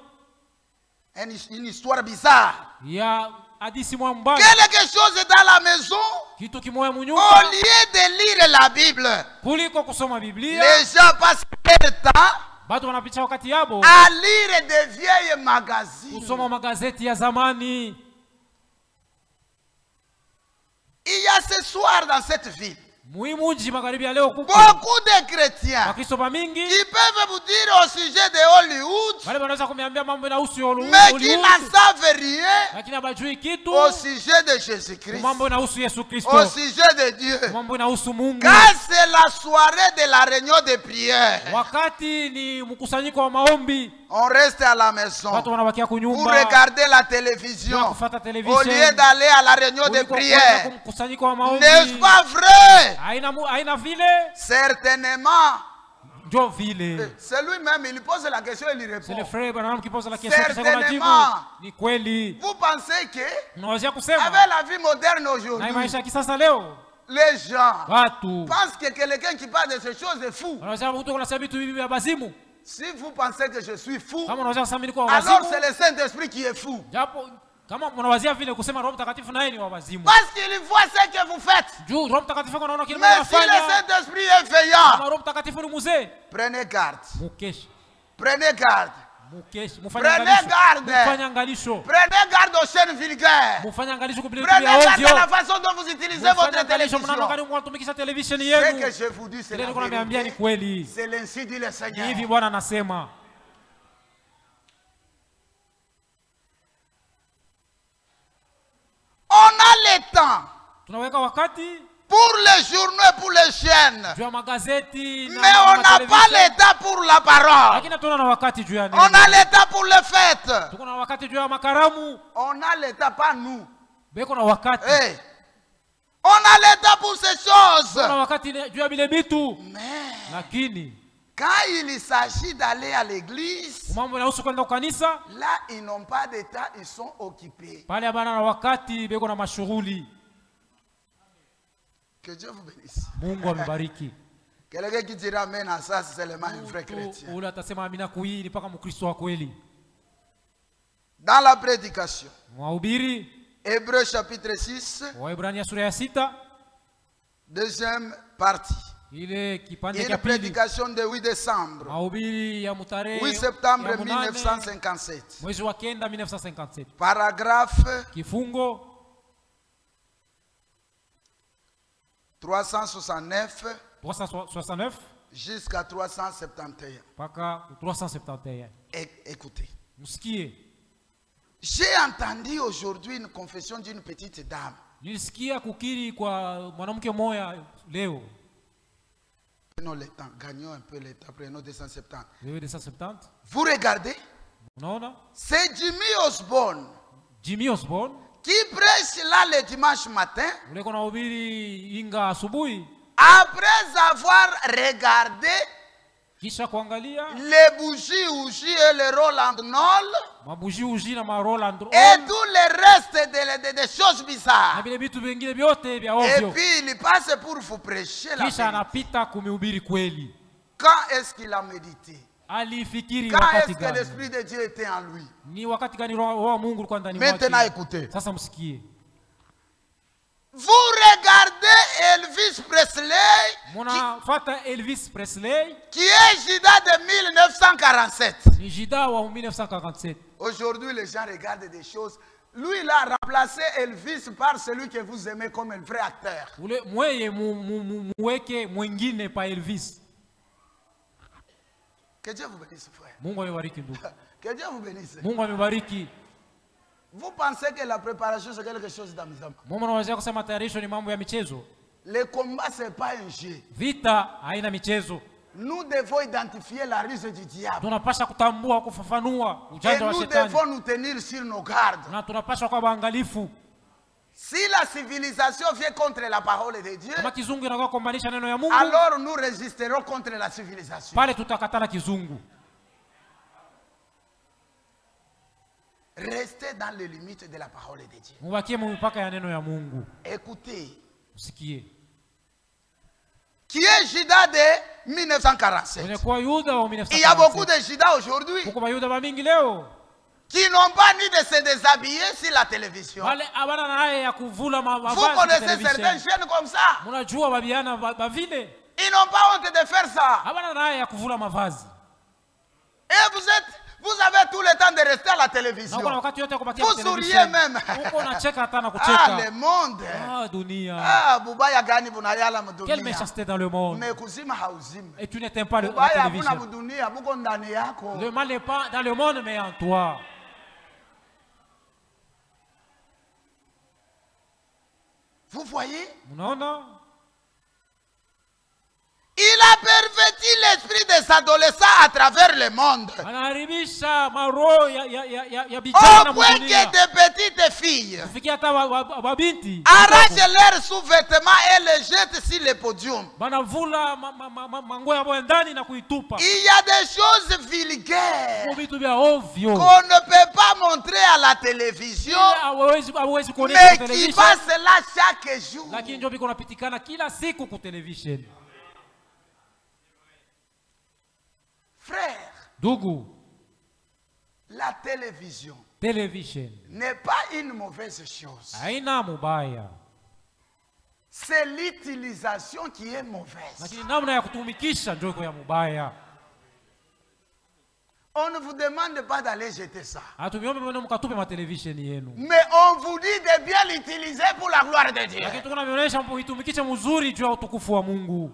Une histoire bizarre. Ya hadisi moja mbaya. Quelque chose dans la maison. Kitu kimoja Au munyumba. lieu de lire la Bible, Kuliko kusoma Biblia. les gens passent leur temps Batu wanapicha wakati yabo à lire des vieilles magazines. kusoma magazeti ya zamani. Il y a ce soir dans cette ville Muhimu nji magharibi ya leo kuko beaucoup de chrétiens Wakristo mingi qui peuvent vous dire au sujet de Hollywood, wale wanaweza kuniambia mambo inahusu Hollywood, mais qui n'en savent rien lakini habajui kitu au sujet de Jésus-Christ, mambo inahusu Yesu au Kristo, sujet de Dieu. mambo inahusu Mungu. Quand c'est la soirée de la réunion de prière, Wakati ni mkusanyiko wa maombi, on reste à la maison watu wanabakia pour kunyumba regarder la télévision kufuata au television lieu d'aller à la réunion de kuliko kwenda prière. kumkusanyiko wa maombi. N'est-ce pas vrai? Haina vile Certainement. ndio vile. C'est lui-même, il pose la question et il C'est le répond. frère bwana mkipoza la kesho kisha kuna jibu. Certainement. Ni kweli. Vous pensez que, Unaweza kusema avec la vie moderne na aujourd'hui, maisha ya kisasa leo les gens watu pensent que quelqu'un qui parle de ces choses est fou. wanaweza mtu kunasema vitu hivi vya bazimu. Si vous pensez que je suis fou, Kama unaweza kusema niko alors wazimu, c'est le Saint-Esprit qui est fou. japo kama mnawazia vile kusema Roho Mtakatifu naye ni wa wazimu. Parce qu'il voit ce que vous faites. Juu Roho Mtakatifu anaona kile Mais si le mnafanya. Saint-Esprit est veillant, Kama Roho Mtakatifu ni mzee, prenez garde. mukeshi. Prenez garde. Mukeshi, mufanye Prenez angalisho. garde. Mufanye angalisho. Prenez garde aux chaînes vulgaires. Mufanye angalisho kubili Prenez vya garde ovyo. à la façon dont vous utilisez votre Mufanye angalisho mnaona télévision. gani mnatumikisha television Ce yenu. que je vous dis, c'est Ile la niko naambia ni vérité. kweli. C'est l'ainsi dit le Seigneur. Hivi Bwana anasema. On a le temps Tunaweka wakati pour les journaux et pour les chaînes. juu ya magazeti na Mais on n'a pas television. le temps pour la parole. Lakini hatuna na wakati juu ya On neno. a le temps pour les fêtes. Tuko na wakati juu ya makaramu. On a le temps, pas nous. Beko na wakati. Hey. On a le temps pour ces choses. Tuko na wakati juu ya bile bitu. Mais Lakini quand il s'agit d'aller à l'église, mambo yanahusu kwenda kanisa, là, ils n'ont pas de temps, ils sont occupés. pale abana na wakati beko na mashughuli. Que Dieu vous bénisse. Mungu amebariki. Quelqu'un qui dira amen à ça, c'est seulement un vrai Mtu chrétien. ule atasema amina kuhii ni mpaka Mkristo wa kweli. Dans la prédication, Mhubiri Hébreux chapitre 6, Waebrania sura ya 6, deuxième partie. ile kipande Une cha pili. prédication de 8 décembre, Mahubiri ya mutarehe 8 septembre ya munane, 1957. mwezi wa 9 1957. Paragraphe Kifungo 369 369 jusqu'à 371. mpaka 371. Écoutez. Msikie. J'ai entendu aujourd'hui une confession d'une petite dame. Nilisikia kukiri kwa mwanamke mmoja leo. Prenons le temps, gagnons un peu le temps, prenons 270. Wewe 270. Vous regardez, Unaona? c'est Jimmy Osborne Jimmy Osborne qui prêche là le dimanche matin. ule kuna hubiri inga asubuhi Après avoir regardé kisha kuangalia les bougies et le Roland Knoll mabuji uji na Roland et tout le reste des choses bizarres. na vile vitu vingine vyote vya Et ovyo, puis il passe pour vous prêcher la kisha vérité. anapita kumhubiri kweli. Quand est-ce qu'il a médité? Alifikiri Quand wakati est-ce que gani? l'Esprit de Dieu était en lui? Ni wakati gani roho wa Mungu alikuwa ndani mwake? Maintenant écoutez. Sasa msikie. Vous regardez Elvis Presley, Munafuata Elvis Presley, qui est Judas de 1947. ni Judas wa 1947. Aujourd'hui, les gens regardent des choses. Lui, il a remplacé Elvis par celui que vous aimez comme un vrai acteur. Ule mweye muweke mwingine pa Elvis. Que Dieu vous bénisse, frère. Mungu amebariki ndugu. Que Dieu vous bénisse. Mungu amebariki. Vous pensez que la préparation, c'est quelque chose d'amusant. Mungu anaweza kusema tayarisho ni mambo ya michezo. Le combat, ce n'est pas un jeu. Vita haina michezo. Nous devons identifier la ruse du diable. Tunapaswa kutambua, kufafanua Et ujanja wa nous shetani. devons nous tenir sur nos gardes. Na tunapaswa kuwa waangalifu. Si la civilisation vient contre la parole de Dieu, Kama kizungu inakuwa kumbanisha neno ya Mungu, alors nous résisterons contre la civilisation. pale tutakatana kizungu. Restez dans les limites de la parole de Dieu. Mubakie mpaka ya neno ya Mungu. Écoutez. Usikie. Qui est Judas de 1947? Unakuwa Yuda wa Il y a 1947. beaucoup de Judas aujourd'hui Kuko Bayuda bamingi leo. qui n'ont pas ni de se déshabiller sur la télévision. Wale abana na haya ya kuvula Vous mavazi connaissez kwa certains television. jeunes comme ça. Munajua babiana bavile. Ils n'ont pas honte de faire ça. Abana na haya ya kuvula mavazi. Et vous avez tout le temps de rester à la Na télévision. kuna wakati yote kupatia Vous souriez même. Uko unacheka hata na Ah, kucheka. le monde. Ah, dunia. Ah, bubaya gani bunayala Quelle mdunia. méchanceté dans le monde. Mais kuzima hauzima. Et tu n'éteins pas la Bubaya hakuna télévision. mdunia, buko ndani yako. Le mal n'est pas dans le monde, mais en toi. Vous voyez? Unaona? Il a perverti l'esprit des adolescents à travers le monde. Anaharibisha maroho ya Au vijana point que mdunia. des petites filles Kufikia hata wabinti. arrachent leurs sous-vêtements et les jettent sur le podium. Banavula manguo yao ndani na kuitupa. Il y a des choses vulgaires Kwa vitu vya ovyo. qu'on ne peut pas montrer à la télévision, Hawezi kuonyesha mais kwa qui television. passent là chaque jour. Lakini ndio biko napitikana kila siku kwa television. Frère, Dugu, la télévision television n'est pas une mauvaise chose. haina mubaya. C'est l'utilisation qui est mauvaise. Lakini namna ya kutumikisha ndio iko ya mubaya. On ne vous demande pas d'aller jeter ça. Hatumiombe mwende mkatupe ma television yenu. Mais on vous dit de bien l'utiliser pour la gloire de Dieu. Lakini tunavionyesha mpoitumikishe mzuri juu ya utukufu wa Mungu.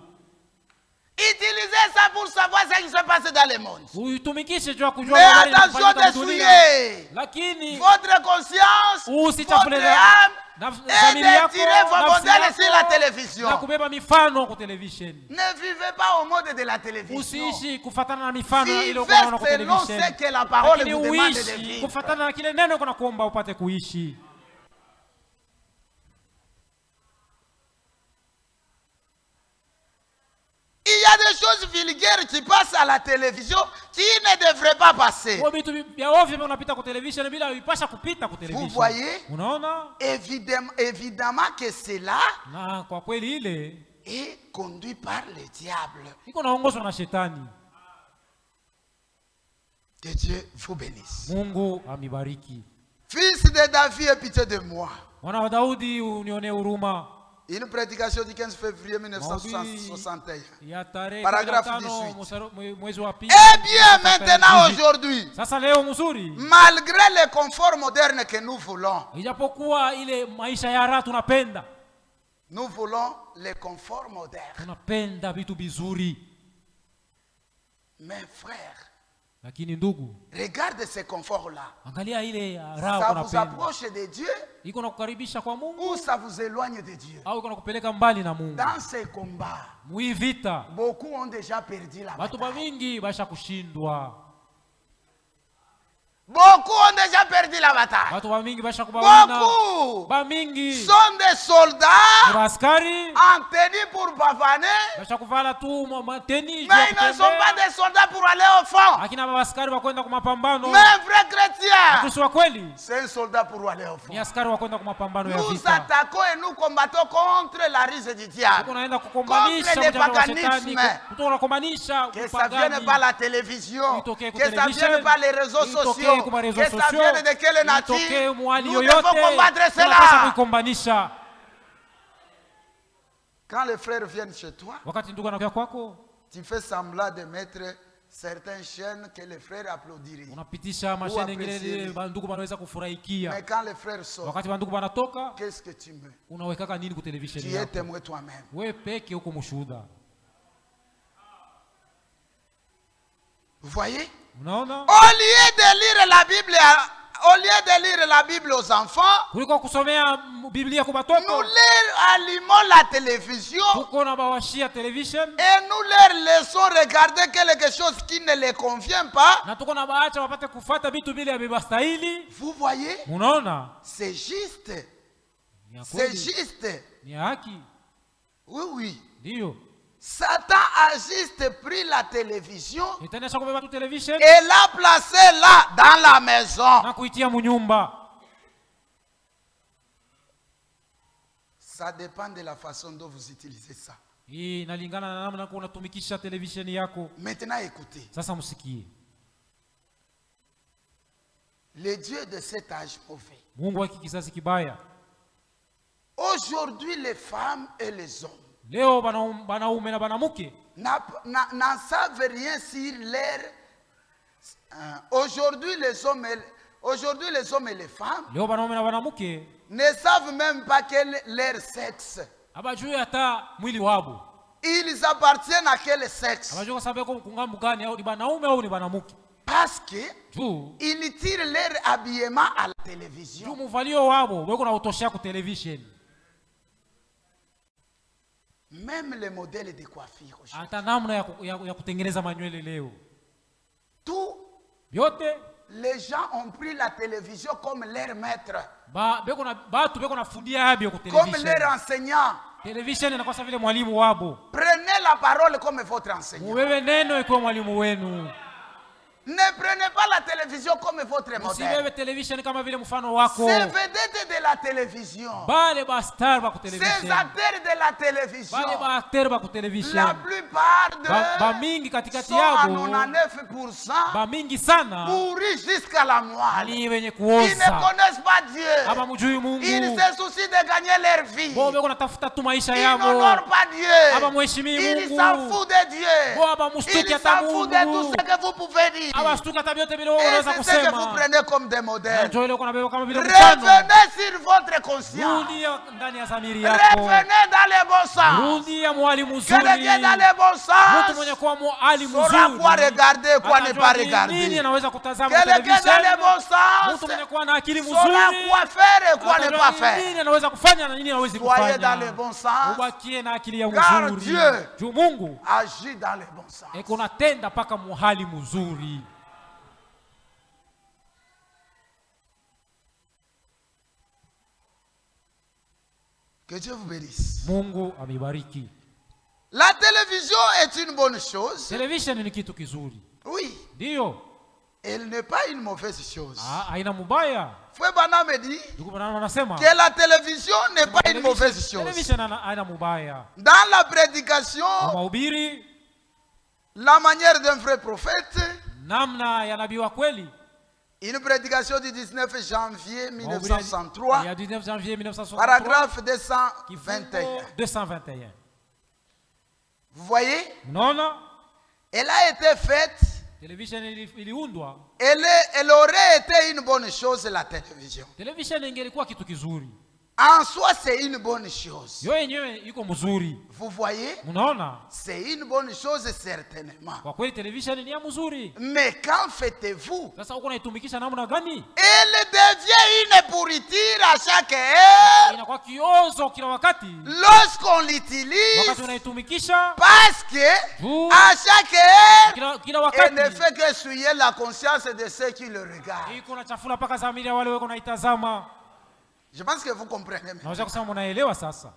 Utilisez ça pour savoir ce qui se passe dans le monde. Uitumikishe juu ya kujua Mais habari attention inafanyika de duniani. souiller Lakini votre conscience, usichafule votre âme et dhamiri yako, de tirer vos nafsi modèles sur la yako, télévision. na kubeba mifano kwa television. Ne vivez pas au mode de la télévision. Usiishi kufatana na mifano ile Vivez unaona kwa selon television. ce que la parole Lakini vous demande de uishi vivre. kufatana na kile neno kuna kuomba upate kuishi. Il y a des choses vulgaires qui passent à la télévision qui ne devraient pas passer. Kwa vitu vya ovyo vinapita kwa television bila vipasha kupita kwa television. Vous voyez? Unaona? Évidemment que cela Na kwa kweli ile est conduit par le diable. iko naongozwa na shetani. Que Dieu vous bénisse. Mungu amibariki. Fils de David, aie pitié de moi. Mwana wa Daudi unionee huruma. Une prédication du 15 février 1961. Ya tarehe Paragraphe 15 mwezi wa pili. Eh bien, maintenant, aujourd'hui, Sasa leo mzuri. malgré le confort moderne que nous voulons, Ijapokuwa ile maisha ya raha tunapenda. nous voulons le confort moderne. Tunapenda vitu bizuri. Mes frères, Lakini ndugu, regarde ce confort-là. angalia ile Ça raha vous unapenda. approche de Dieu Iko na kukaribisha kwa Mungu ou ça vous éloigne de Dieu? au iko na kupeleka mbali na Mungu. Dans ces combats, Mwi vita, beaucoup ont déjà perdu la watu bataille. bamingi basha kushindwa. Beaucoup ont déjà perdu la bataille. Watu bamingi basha kubawina. Beaucoup Bamingi sont des soldats ni askari en tenue pour bavaner, basha kuvala tu mateni. mais ils ne sont pas des soldats pour aller au fond. Akina askari wakwenda kwa mapambano. Mais un vrai chrétien, Kristo wa kweli c'est un soldat pour aller au fond. ni askari wakwenda kwa mapambano ya Nous vita. attaquons et nous combattons contre la ruse du diable. Tuko naenda kukombanisha Contre le mtandao wa shetani. paganisme. Tuko nakombanisha Que ça vienne upagani. par la télévision, Itoke que ça television, vienne par les réseaux itoke sociaux, kwa réseaux que ça sociaux, vienne de quelle itoke nature. mwali Nous yoyote. devons combattre Tunapaswa cela. kuikombanisha. Quand les frères viennent chez toi, Wakati ndugu anakuja kwako, tu fais semblant de mettre certaines chaînes que les frères applaudiraient. unapitisha mashine apprécier. ngine bandugu wanaweza kufurahikia. Mais quand les frères sortent, Wakati bandugu banatoka, qu'est-ce que tu mets? unawekaka nini ku television Tu es yako? témoin toi-même. Wewe peke uko mshuhuda. Vous voyez? Unaona? Au lieu de lire la Bible, au lieu de lire la Bible aux enfants, Kuliko kusomea Biblia kwa nous watoto, leur allumons la télévision tuko na bawashia television et nous leur laissons regarder quelque chose qui ne les convient pas. na tuko na baacha wapate kufuata vitu vile havibastahili. Vous voyez? Unaona? C'est juste. Ni ya C'est kweli, juste. ni ya haki. Oui, oui. Ndio. Satan a juste pris la télévision Itanisha kubeba tu television et l'a placé là, dans la maison. na kuitia munyumba. Ça dépend de la façon dont vous utilisez ça. Hii inalingana na namna unatumikisha television yako. Maintenant, écoutez. Sasa msikie. Le Dieu de cet âge mauvais. Mungu wa hiki kizazi kibaya. Aujourd'hui, les femmes et les hommes Leo banaume na banamuke n'en savent rien sur leur... Aujourd'hui, les hommes et les femmes leo banaume na banamuke ne savent même pas quel est leur sexe. abajui hata mwili wabo. Ils appartiennent à quel sexe? Abajui kwa sababu yako kungambu gani, au ni banaume au ni banamuke. Parce que Juu ils tirent leur habillement à la télévision. muvalio wabo weko na utoshea ku television. Même les modèles de coiffure aujourd'hui. Hata namna ya kutengeneza manywele leo. Tout, Vyote les gens ont pris la télévision comme leur maître, batu beko na fundia habyo ku comme television. leur enseignant. Television inakuwa sawa vile mwalimu wabo. Prenez la parole comme votre enseignant. Muwewe neno ikuwa mwalimu wenu. Ne prenez pas la télévision comme votre modèle. Usiwewe television kama vile mfano wako. Ces vedettes de la télévision, Bale ba star ba ku ces television. acteurs de la télévision, Bale ba acteur ba ku television. la plupart Ba d'eux mingi katikati sont à yabo. 99% Ba mingi sana pourris jusqu'à la moelle. ni wenye Ils ne kuoza. connaissent pas Dieu. Aba mjui Mungu. Ils se soucient de gagner leur vie. Bo beko natafuta tu maisha Ils yabo. n'honorent pas Dieu. Aba mheshimi Ils Mungu. s'en foutent de Dieu. Bo aba mustuki Ils hata s'en foutent de tout Mungu. ce que vous pouvez dire. Aba stuka hata vyote vile Et unaweza c'est ce que vous kusema. prenez comme des modèles. Njoo ile uko nabeba kama vile mfano. Revenez sur votre conscience. Rudi ndani ya dhamiri yako. Revenez dans les bons sens. Rudi ya mwalimu Que mzuri. quelqu'un dans les bons Mtu sens mwenye kuwa mwalimu saura mzuri. quoi regarder, quoi ne Atajua pas nini regarder. anaweza kutazama Quelqu'un television. dans les bons Mtu mwenye sens kuwa na akili saura mzuri. quoi faire et quoi ne Atajua pas nini faire. anaweza kufanya na nini hawezi Soyez dans kufanya. les bons sens. Ubakie na akili ya Car mzuri. Dieu Juu Mungu agit dans les bons sens. eko natenda paka muhali mzuri. Que Dieu vous bénisse. Mungu amebariki. La télévision est une bonne chose. Television ni kitu kizuri. Oui. Ndio. Elle n'est pas une mauvaise chose. Haina mubaya. Frère Bana me dit Ndugu bwana anasema que la télévision n'est pas une mauvaise chose. Television haina mubaya. Dans la prédication, Mahubiri, la manière d'un vrai prophète, namna ya nabii wa kweli. une prédication du 19 janvier Mahubiri 1963, ya 19 janvier 1963. paragraphe Kifungo 221. 221. Vous voyez, Unaona? elle a été faite, Television iliundwa. elle aurait été une bonne chose, la télévision. Television ingelikuwa kitu kizuri. En soi, c'est une bonne chose. Yo yenyewe iko mzuri. Vous voyez? Unaona? C'est une bonne chose certainement. Kwa kweli television ni ya mzuri. Mais quand faites-vous? Sasa uko naitumikisha namna gani? Elle devient une pourriture à chaque heure. Inakuwa kiozo kila wakati. Lorsqu'on l'utilise. Wakati unaitumikisha. Parce que à chaque heure, kila wakati elle ne fait que souiller la conscience de ceux qui le regardent. Iko na chafula paka zamiri wale wako naitazama. Je pense que vous comprenez. Naweza kusema mnaelewa sasa.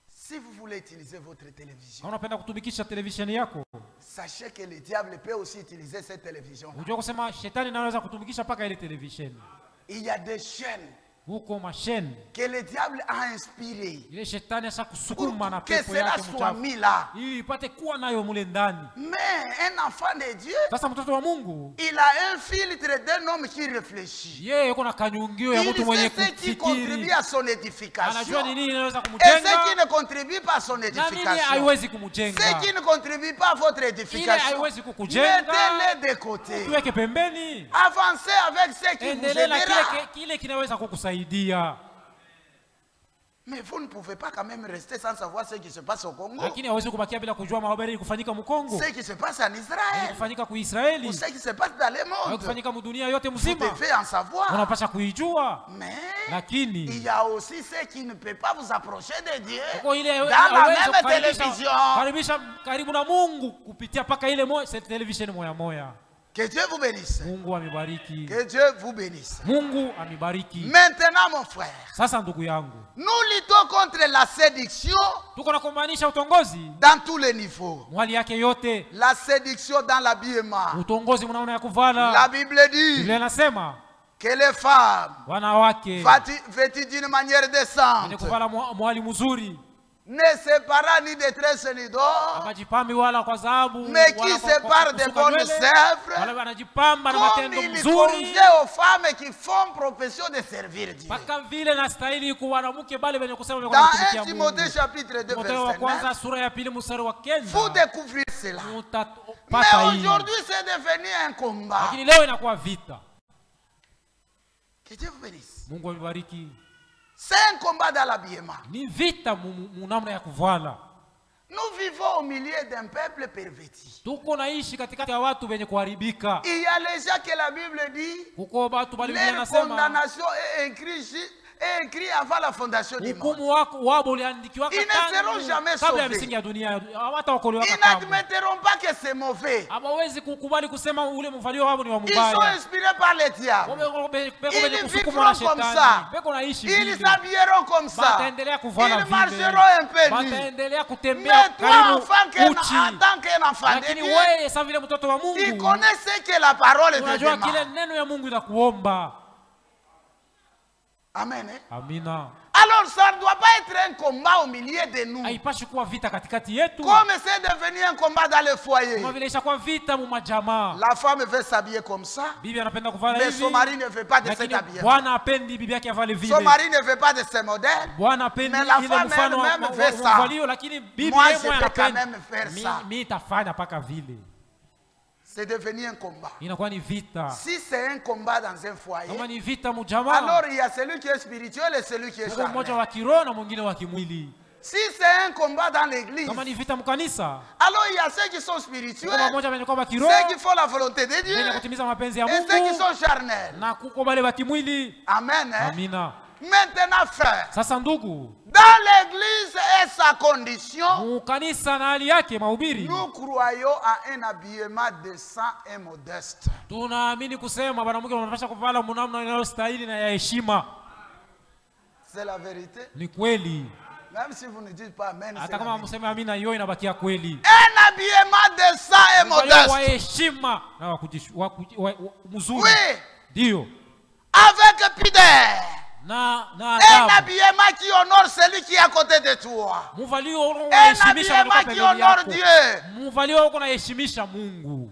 Si vous voulez utiliser votre télévision, unapenda kutumikisha television yako, sachez que le diable peut aussi utiliser cette télévision. Unajua kusema shetani anaweza kutumikisha paka ile television. Il y a des chaînes huko mashine que le diable a inspiré. Ile shetani asa kusukuma na Que pepo cela yake soit mchafu mis là. ili ipate kuwa nayo mule ndani. Mais un enfant de Dieu, Sasa mtoto wa Mungu il a un filtre d'un homme qui réfléchit. yeye yuko na kanyungio ya Il mtu mwenye sait ce qui contribue kufikiri. à son édification Anajua ni nini inaweza et ce qui kumjenga ne contribue pas à son na nini édification. haiwezi Ce kumjenga. qui ne contribue pas à votre Ile édification, haiwezi kukujenga. mettez-les de côté. Tuweke pembeni. Avancez avec ce qui vous Endelea na aidera. kile kinaweza kukusaidia. Mais vous ne pouvez pas quand même rester sans savoir ce qui se passe au Congo, Lakini hawezi kubakia bila kujua habari kufanyika Mkongo, ce qui se passe en Israël, kufanyika ku Israeli, ou ce qui se passe dans le monde. kufanyika dunia yote Vous mzima. devez en savoir. Unapaswa kuijua. Mais Lakini il y a aussi ce qui ne peut pas vous approcher de Dieu kwa ile dans la même télévision. karibisha karibu na Mungu kupitia paka ile television moya moya. Que Dieu vous bénisse. Mungu amibariki. Que Dieu vous bénisse. Mungu amibariki. Maintenant, mon frère, Sasa ndugu yangu, nous luttons contre la séduction tuko na kumaanisha utongozi dans tous les niveaux. mwali yake yote. La séduction dans l'habillement. Utongozi mnaona ya La kuvala. Bible dit Biblia inasema que les femmes wanawake vêtues d'une manière wenye décente kuvala mwali mzuri ne se parent ni de tresse ni d'or, hawajipambi wala kwa dhahabu, mais qui wala se parent de kusuka bonnes nywele, œuvres, wala wanajipamba na comme matendo il mzuri. convient aux femmes qui font profession de servir Dieu. Paka vile na stahili kuwa wanamke bale wenye kusema Dans wamekutumikia 1 Mungu. Timothée chapitre 2 Timotheo wa verset 9, kwanza sura ya pili mstari wa vous kenda. découvrez cela. Mutapata Mais hii. aujourd'hui, c'est devenu un combat. Lakini leo inakuwa vita. Que Dieu vous bénisse. Mungu amebariki. C'est un combat dans l'habillement. Ni vita namna ya kuvala. Nous vivons au milieu d'un peuple perverti. Tuko naishi katikati ya watu wenye kuharibika. Il y a les gens que la Bible dit, Kuko watu bali Biblia leur inasema condamnation est écrite avant la fondation du monde. hukumu wao uliandikiwa Ils ne seront jamais kabla ya sauvés. misingi ya dunia. Hawataokolewa Ils kamwe. n'admettront pas que c'est mauvais. Hawawezi kukubali kusema ule mvalio wao ni wa Ils sont mubaya. inspirés par les diables. Ils vivront comme ça. Beko naishi Ils vile. s'habilleront comme ça. Bataendelea kuvala Ils vile. marcheront un peu nus. Bataendelea kutembea Mais toi, karibu enfant, uchi. en tant qu'un enfant de Lakini Dieu, wewe sasa vile mtoto wa tu Mungu connais ce que la parole te unajua kile demande. neno ya Mungu inakuomba. Amen. Hein? Amina. Alors ça ne doit pas être un combat au milieu de nous. Haipashi kuwa vita katikati yetu. Comme c'est devenu un combat dans le foyer. Kama vile ishakuwa vita mu majamaa. La femme veut s'habiller comme ça, Bibi anapenda kuvala mais hivi. son mari ne veut pas de cet Lakini habillement. Bwana apendi bibi yake avale vile. Son mari ne veut pas de ce modèle. Bwana apendi Mais la ile femme mfano wa elle-même veut ça. mvalio, lakini bibi Moi, yeye je mwenyewe peux quand anapenda. même faire ça. Mimi itafanya paka vile. C'est devenu un combat. Inakuwa ni vita. Si c'est un combat dans un foyer, Kama ni vita mu jamaa, alors il y a celui qui est spirituel et celui qui est kuna mmoja charnel. wa kiroho na mwingine wa kimwili. Si c'est un combat dans l'église, Kama ni vita mu kanisa, alors il y a ceux qui sont kuna spirituels, mmoja wenye kwa kiroho ceux qui font la volonté de Dieu wenye kutimiza mapenzi ya et ceux qui Mungu sont charnels. na kuko wale wa kimwili. Amen. Hein? Amina. Maintenant, frère, Sasa ndugu, dans l'église et sa condition, mu kanisa na hali yake mahubiri, nous croyons à un habillement décent et modeste. tunaamini kusema bwanamke wanapaswa kuvala namna inayostahili na ya heshima. C'est la vérité. Ni kweli. Même si vous ne dites pas Amen, c'est Hata la kama vérité. mseme amina, hiyo inabakia kweli. Un habillement décent et Mvalio wa modeste. heshima na mzuri. Oui, Ndio. avec pudeur. Na Un adabu. habillement qui honore celui qui est à côté de toi. Mvalio Un unaheshimisha habillement walio qui pembeni honore yako. Dieu. Mvalio uko unaheshimisha Mungu.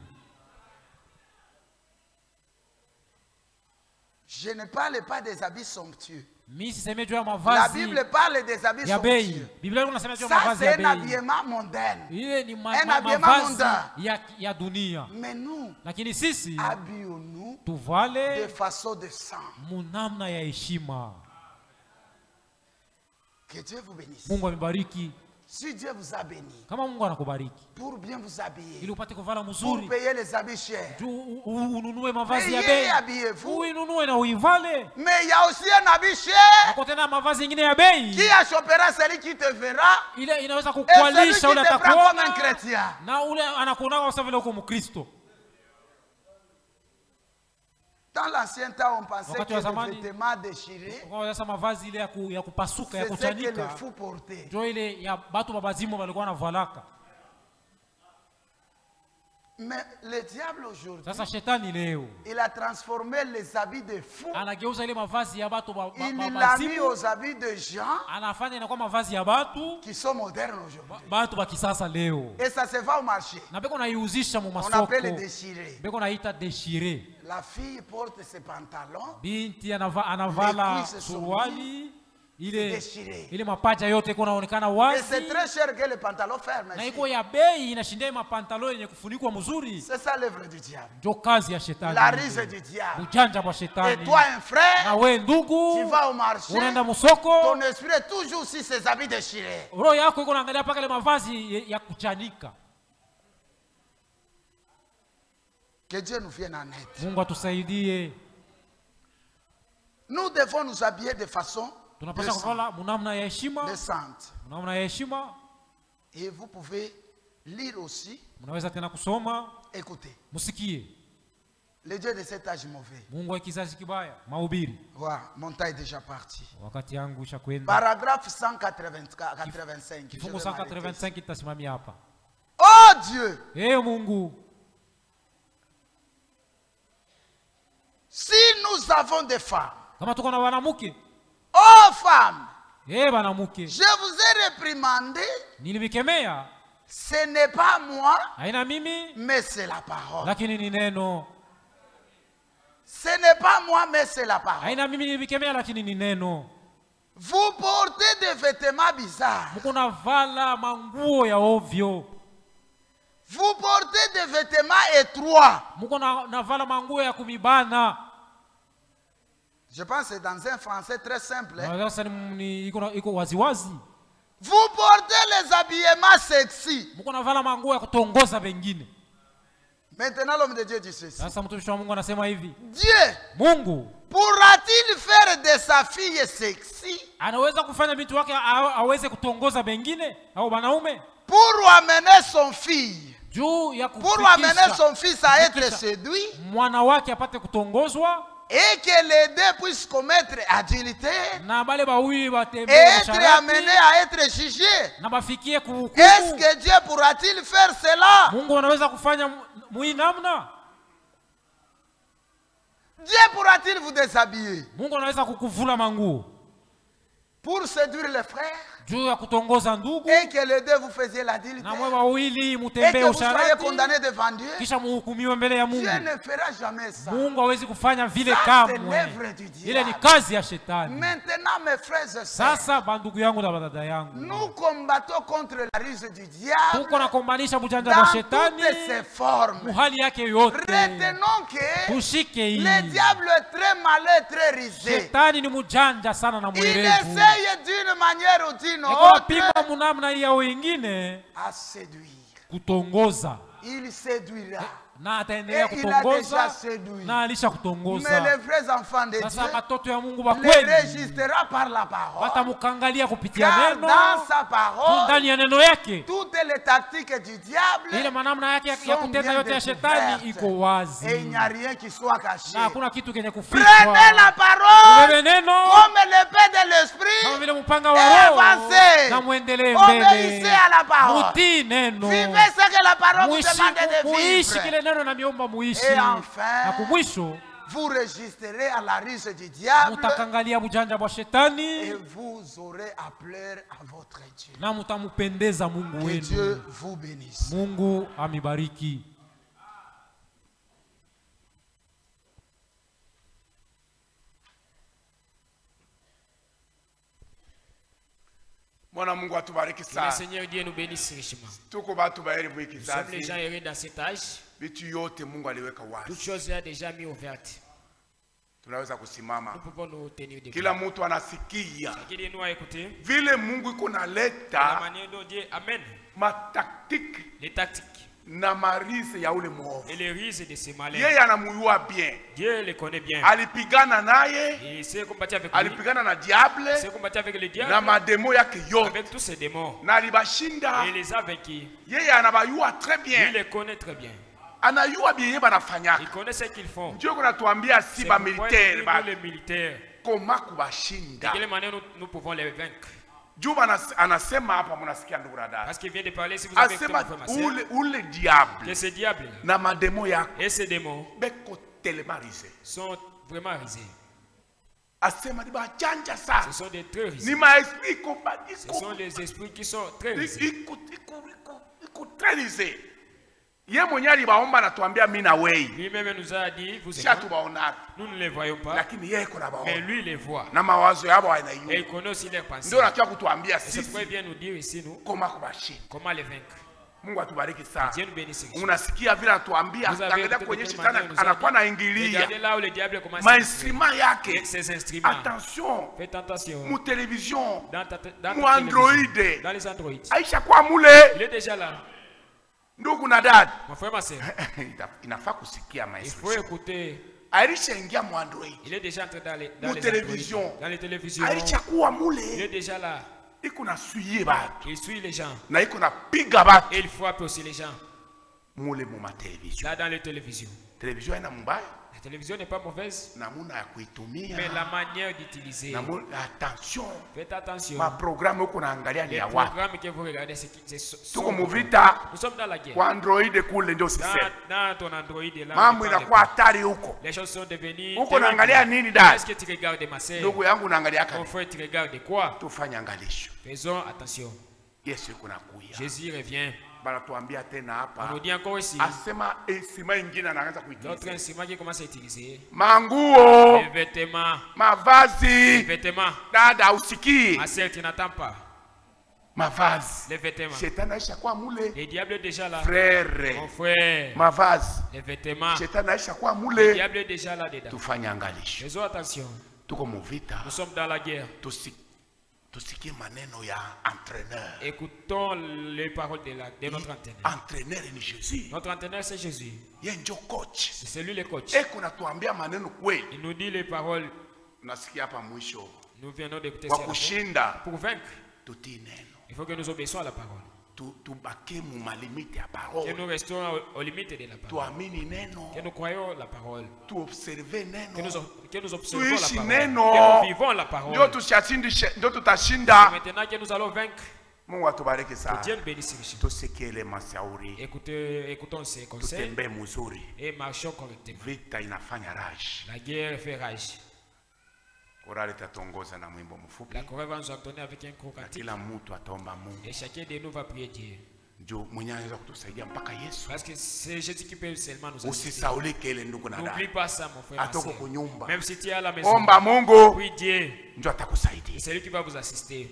Je ne parle pas des habits somptueux. Mimi siseme juu ya La mavazi Bible parle des habits ya bei. somptueux. Biblia inasema juu ya Ça, mavazi c'est ya un bei. habillement mondain. Ile ni Un habillement mavazi mondain. ya dunia. Mais nous, Lakini sisi habillons-nous de tuvale façon de sang. munamna ya heshima. Que Dieu vous bénisse. Mungu amebariki. Si Dieu vous a béni, Kama Mungu anakubariki pour bien vous habiller, ili upate kuvala pour mzuri, payer les habits chers, ununue mavazi ya payez bei, et habillez-vous. uinunue na uivale. Mais il y a aussi un habit cher Ako tena mavazi ingine ya bei, qui achopera celui qui te verra ile inaweza et celui kukwalisha qui ule te prend comme un atakuona chrétien. na ule anakuona kama vile uko Mkristo. Dans l'ancien temps, on pensait Wakati que wa les zamani, vêtements déchirés, kwa sasa mavazi ile ya kupasuka ya c'est ce que les kuchanika fous portaient. ndio ile ya batu babazimu walikuwa wanavalaka. Mais le diable aujourd'hui, Sasa shetani leo il a transformé les habits de fous, anageuza ile mavazi ya batu il l'a mis babazimu, aux habits de gens anafanya inakuwa mavazi ya batu qui sont modernes aujourd'hui. batu ba kisasa leo, Et ça se va au marché. na beko naiuzisha mu On masoko, appelle les déchirés. beko naita déchiré. La fille porte ses pantalons Binti anavala Les cuisses sont suruali ile déchirées. ile mapaja yote iko naonekana Et wazi, c'est très cher que les pantalons ferment. na iko ya bei, inashindia mapantalo yenye kufunikwa mzuri. C'est ça l'œuvre du diable. Ndio kazi ya shetani, La ruse du diable. ujanja wa Et shetani. toi, un frère, Na we ndugu, tu vas au marché, unaenda musoko, ton esprit est toujours sur ses habits déchirés. roho yako iko naangalia paka ile mavazi ya kuchanika. Que Dieu nous vienne en aide. Mungu atusaidie. Nous devons nous habiller de façon Tunapaswa kuvala munamna ya heshima, décente. munamna ya heshima. Et vous pouvez lire aussi, Mnaweza tena kusoma, écoutez. musikie. Le Dieu de cet âge mauvais. Mungu wa kizazi kibaya, mahubiri. Voilà, mon temps est déjà parti. Wakati yangu ushakwenda. Paragraphe 185. Kifungu Je vais m'arrêter. 185 kitasimamia hapa. Oh Dieu, Mungu, si nous avons des femmes, kama tuko na wanamuke, oh femmes, banamuke, je vous ai réprimandé, nilimikemea, ce n'est pas moi, haina mimi, mais c'est la parole. lakini ni neno. Ce n'est pas moi, mais c'est la parole. Haina mimi nilimikemea, lakini ni neno. Vous portez des vêtements bizarres. Muko na vala manguo ya ovyo. Vous portez des vêtements étroits. Muko na vala manguo ya kumibana. Je pense que c'est dans un français très simple. Hein? Sasa ni iko waziwazi. Vous portez les habillements sexy. Muko na vala manguo ya kutongoza wengine. Maintenant, l'homme de Dieu dit ceci. Sasa mtumishi wa Mungu anasema hivi. Dieu, Mungu pourra-t-il faire de sa fille sexy anaweza kufanya binti wake aweze kutongoza wengine au wanaume pour amener son fils, juu ya pour amener kufikisha son fils à être séduit mwana wake apate kutongozwa et que les deux puissent commettre adultère na bale bawili et batembee être mashariki amenés à être jugés? na bafikie Est-ce kuhukumu. que Dieu pourra-t-il faire cela? Mungu anaweza kufanya mui namna? Dieu pourra-t-il vous déshabiller Mungu anaweza kukuvula manguo pour séduire les frères juu ya kutongoza ndugu et que les deux vous faisiez na l'adultère mwe wawili et mutembee que vous soyez usharati condamnés devant Dieu? kisha muhukumiwe mbele ya Dieu Mungu? ne fera jamais ça. Mungu hawezi kufanya vile Ça, c'est kamwe. l'œuvre du diable. Ile ni kazi ya shetani. Maintenant, mes frères et sœurs, Sasa bandugu yangu na badada yangu, nous combattons contre la ruse du diable tuko na kombanisha bujanja wa dans shetani toutes ses formes. muhali yake yote. Retenons que Tushike hii. le diable est très malin, très risé. Shetani ni mujanja sana na Il mwerevu. essaye d'une manière ou d'une Iko autre napima munamna hii ya wengine à séduire. kutongoza Il séduira. na ataendelea Et il a déjà kutongoza séduit. na alisha Mais kutongoza. les vrais enfants de Sasa Dieu watoto ya Mungu les bakweli registrera par la parole. watamukangalia kupitia Car neno, dans sa parole, ndani ya neno yake toutes les tactiques du diable, ile manamna yake ya sont kutenda bien yote ya shetani découvertes. iko wazi Et il n'y a rien qui soit caché. na hakuna kitu kenye Prenez kufichwa. la parole Ubebe neno comme l'épée de kama l'esprit vile mpanga et wa roho avancez. na muendelee Obéissez mbele, à la parole. mutii neno, Vivez ce que la parole vous demande de muishi vivre. kile neno na miomba muishi. Et enfin, Na kumwisho vous registrerez à la ruse du diable mutakangalia bujanja bwa et shetani vous aurez à plaire à votre Dieu. na mutamupendeza Mungu Que wenu. Dieu vous bénisse. Mungu amibariki. Bwana Mungu atubariki Que le sana. Seigneur Dieu nous bénisse richement. Tuko batu baeri Nous sommes les gens kizazi. errés dans cet âge. Vitu yote Mungu aliweka Toutes wazi. choses sont déjà mises ouvertes. Tunaweza Nous kusimama. pouvons nous tenir debout. Kila mtu anasikia Chacun de nous a écouté vile Mungu iko la naleta manière dont Dieu amène mataktiki les tactiques na marise ya ule mwovu. et les rises de ces malins. Yeye anamuyua bien. Dieu les connaît bien. Alipigana naye, Et il sait combattre avec lui. alipigana na diable Il sait combattre avec le na diable. mademo yake yote. Avec tous ces démons. Na alibashinda. Et il les a vaincus. Yeye anabayua très Il bien. les connaît très bien. Anayua bien yeye banafanyaka. Il connaît ce qu'ils font. Ndio kuna tuambia si C'est ba pourquoi militaire nous, ba les militaires, koma de kubashinda. quelle manière nous pouvons les vaincre. Juba anasema hapa mnasikia ndugu dada. Parce qu'il vient de parler, si vous avez écouté Asema mon frère, ma sœur, ule diable que ces diables na mademo yako et ces démons beko telemarise. sont vraiment risés. Asema ni bachanja Ce sana. sont des très Ni risés. maesprit Ce sont des esprits qui sont très risés. iko très risé. Ye mwenyewe alibaomba anatuambia mimi na wewe. Lui-même nous a dit, vous Sha êtes tubaona. nous ne les voyons pas, Lakini yeye kuna mais baomba. lui les voit. Na mawazo yao Et il anayua. connaît aussi leurs pensées. Ndio anataka kutuambia Et c'est pourquoi il sisi vient nous dire ici, nous, koma kubashinda. comment les vaincre. Mungu atubariki sana. Dieu nous bénisse. Vous Unasikia vile anatuambia avez angalia écouté kwenye de quelle shetani manière nous a anakuwa dit. naingilia Regardez là où le diable commence à mainstruments yake. avec ses instruments. Attention, Faites attention. mu television, Dans ta mu télévision, Android. dans les Android. Aisha kwa mule Il est déjà là. ndugu na dada. Mon frère, ma soeur, Inafaa kusikia il faut mainstruction. écouter. Aisha ingia mu Android. Il est déjà entré dans les Mu télévision. Android. Dans les télévisions. Aisha kuwa Il mule est déjà là. iko na suie batu Il suit les gens. na iko na piga batu Et il frappe aussi les gens. mule mu ma television. Là dans les télévisions. Television ina mbaya La télévision n'est pas mauvaise, namuna ya kuitumia. mais la manière d'utiliser. Attention, Faites attention. ma programme uko naangalia ni Les ya wapi. programmes que vous regardez, Tuko muvita nous sommes dans la guerre. kwa Android kule ndio sisi. Dans ton Android, là, Mambo inakuwa hatari huko. les choses sont devenues. Huko naangalia nini dada? Est-ce que tu regardes ma sœur? Ndugu yangu naangalia Mon kani. frère, tu regardes quoi? Tufanye angalisho. Faisons attention. Yesu yuko nakuya. Jésus revient. Banatuambia tena On nous hapa. dit encore ici, Asema esima ingine anaanza l'autre kuitia. instrument qui commence à utiliser Manguo, les vêtements. Les mavazi. vêtements. Dada usikii. Ma sœur, tu n'attends pas. Mavazi. Les vêtements. Shetani aisha kwa mule. Le diable est déjà là. Frère. Mon frère. Mavazi. Les vêtements. Shetani aisha kwa Le mule. diable est déjà là-dedans. Tufanye angalisho. Faisons attention. Tuko muvita. Nous sommes dans la guerre. Tusikie maneno ya entraîneur. Écoutons les paroles de notre entraîneur. Entraîneur ni Jésus. Notre entraîneur, c'est Jésus. Yeye ndio coach. C'est lui le coach. Eko natuambia maneno kweli. Il nous dit les paroles. Nasikia hapa mwisho. Nous venons d'écouter Kwa ça. kushinda Pour vaincre, tutii neno. il faut que nous obéissions à la parole. Tubake mu malimite ya Que parole. nous restions aux limites de la parole. Tuamini neno. Que nous croyons la parole. Tuobserve neno. Que nous observons la Tuishi parole. neno. Que nous vivons la parole. Ndio tutashinda. Maintenant que nous allons vaincre, Mungu atubariki que sana. Dieu nous bénisse richement. Tusikie ile mashauri. Écoutons ces conseils Tutembee mzuri. et marchons correctement. Vita inafanya rage. La guerre fait rage. Korali tatongoza na mwimbo mfupi. La chorale va nous entonner avec un court Na cantique. kila mtu ataomba Mungu. Et chacun de nous va prier Dieu. Ndio mwenye anaweza kutusaidia mpaka Yesu. Parce que c'est Jésus qui peut seulement nous assister. Usisaulike ile ndugu na N'oublie dada. pas ça, mon frère. ma Atoko sœur. kunyumba. Même si tu es à la maison, Omba Mungu prie Dieu. ndio atakusaidia. C'est lui qui va vous assister.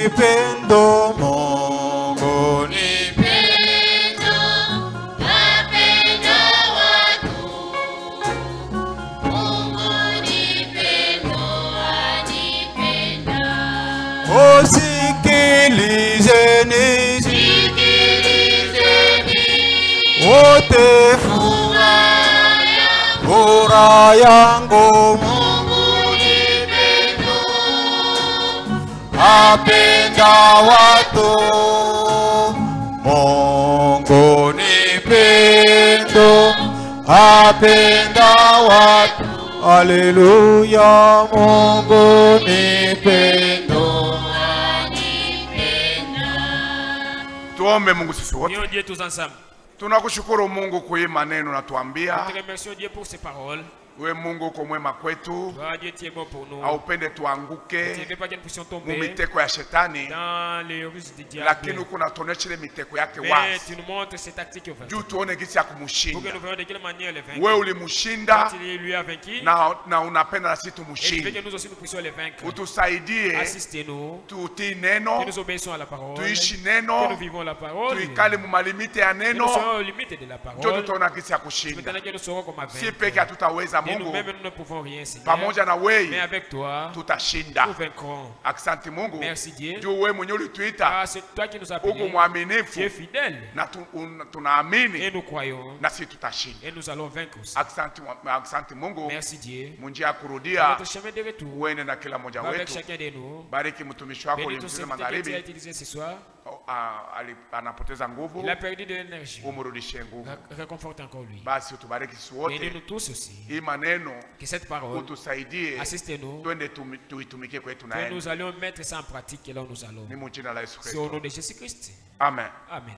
Pendo Mungu ni Pendo, apenda watu. Mungu ni pendo, anipenda. Sikilizeni Sikilizeni wote furaha yangu Mungu ni pendo, apenda watu. Mungu ni pendo, apenda watu. Haleluya, Mungu ni pendo. Tuombe Mungu sisi wote. Prions Dieu tous ensemble. Tunakushukuru Mungu kwa hii maneno natuambia. Nous te remercions Dieu pour ces paroles. We Mungu uko mwema kwetu. Gloire à Dieu, tu es bon pour nous. Haupende Tu tuanguke ne veux pas que nous puissions tomber mumiteko ya shetani, dans les ruses du lakini diable. uko natuonyesha ile miteko yake Mais wazi. tu nous montres ces tactiques au Juu tuone gisi ya pour que kumshinda. nous voyons de quelle manière les vaincre. Wewe ulimshinda Quand il lui a vaincu, na unapenda na sisi et tu veux que tumshinde. nous aussi nous puissions les vaincre. Utusaidie Assistez-nous, tutii que neno, nous obéissons à la parole, tuishi que nous neno, vivons la parole, tuikale mu malimite ya que nous neno. soyons aux limites de la Ndio parole. tutaona gisi ya kushinda. Maintenant que nous serons comme Si vaincre. peke hatutaweza Et Mungu, nous-mêmes nous ne pouvons rien, Seigneur. pamoja na Mais wewe avec toi, tutashinda. nous vaincrons. Asante Mungu. Merci Dieu. Juu wewe mwenyewe ulituita Ah, c'est toi qui nous as uko appelés. mwaminifu Tu es fidèle. na tunaamini Et nous croyons. na sisi tutashinda. Et nous allons vaincre aussi. Asante Mungu. Merci Dieu. Munjia ya kurudia Notre chemin de retour. uende na kila mmoja Avec wetu. chacun de nous. Bariki mtumishi wako Bénis ton ulimtuma serviteur que tu as magharibi, utilisé ce soir. anapoteza nguvu, Il a perdu de l'énergie. umrudishie nguvu. Réconforte encore lui. Basi utubariki sisi wote. Bénis-nous tous aussi. Hii maneno Que cette parole, utusaidie assistez-nous. twende tuitumikie kwetu Que naye. nous allions mettre ça en pratique et là où nous allons. Ni mu jina la Yesu C'est au nom Kristo. de Jésus-Christ. Amen. Amen.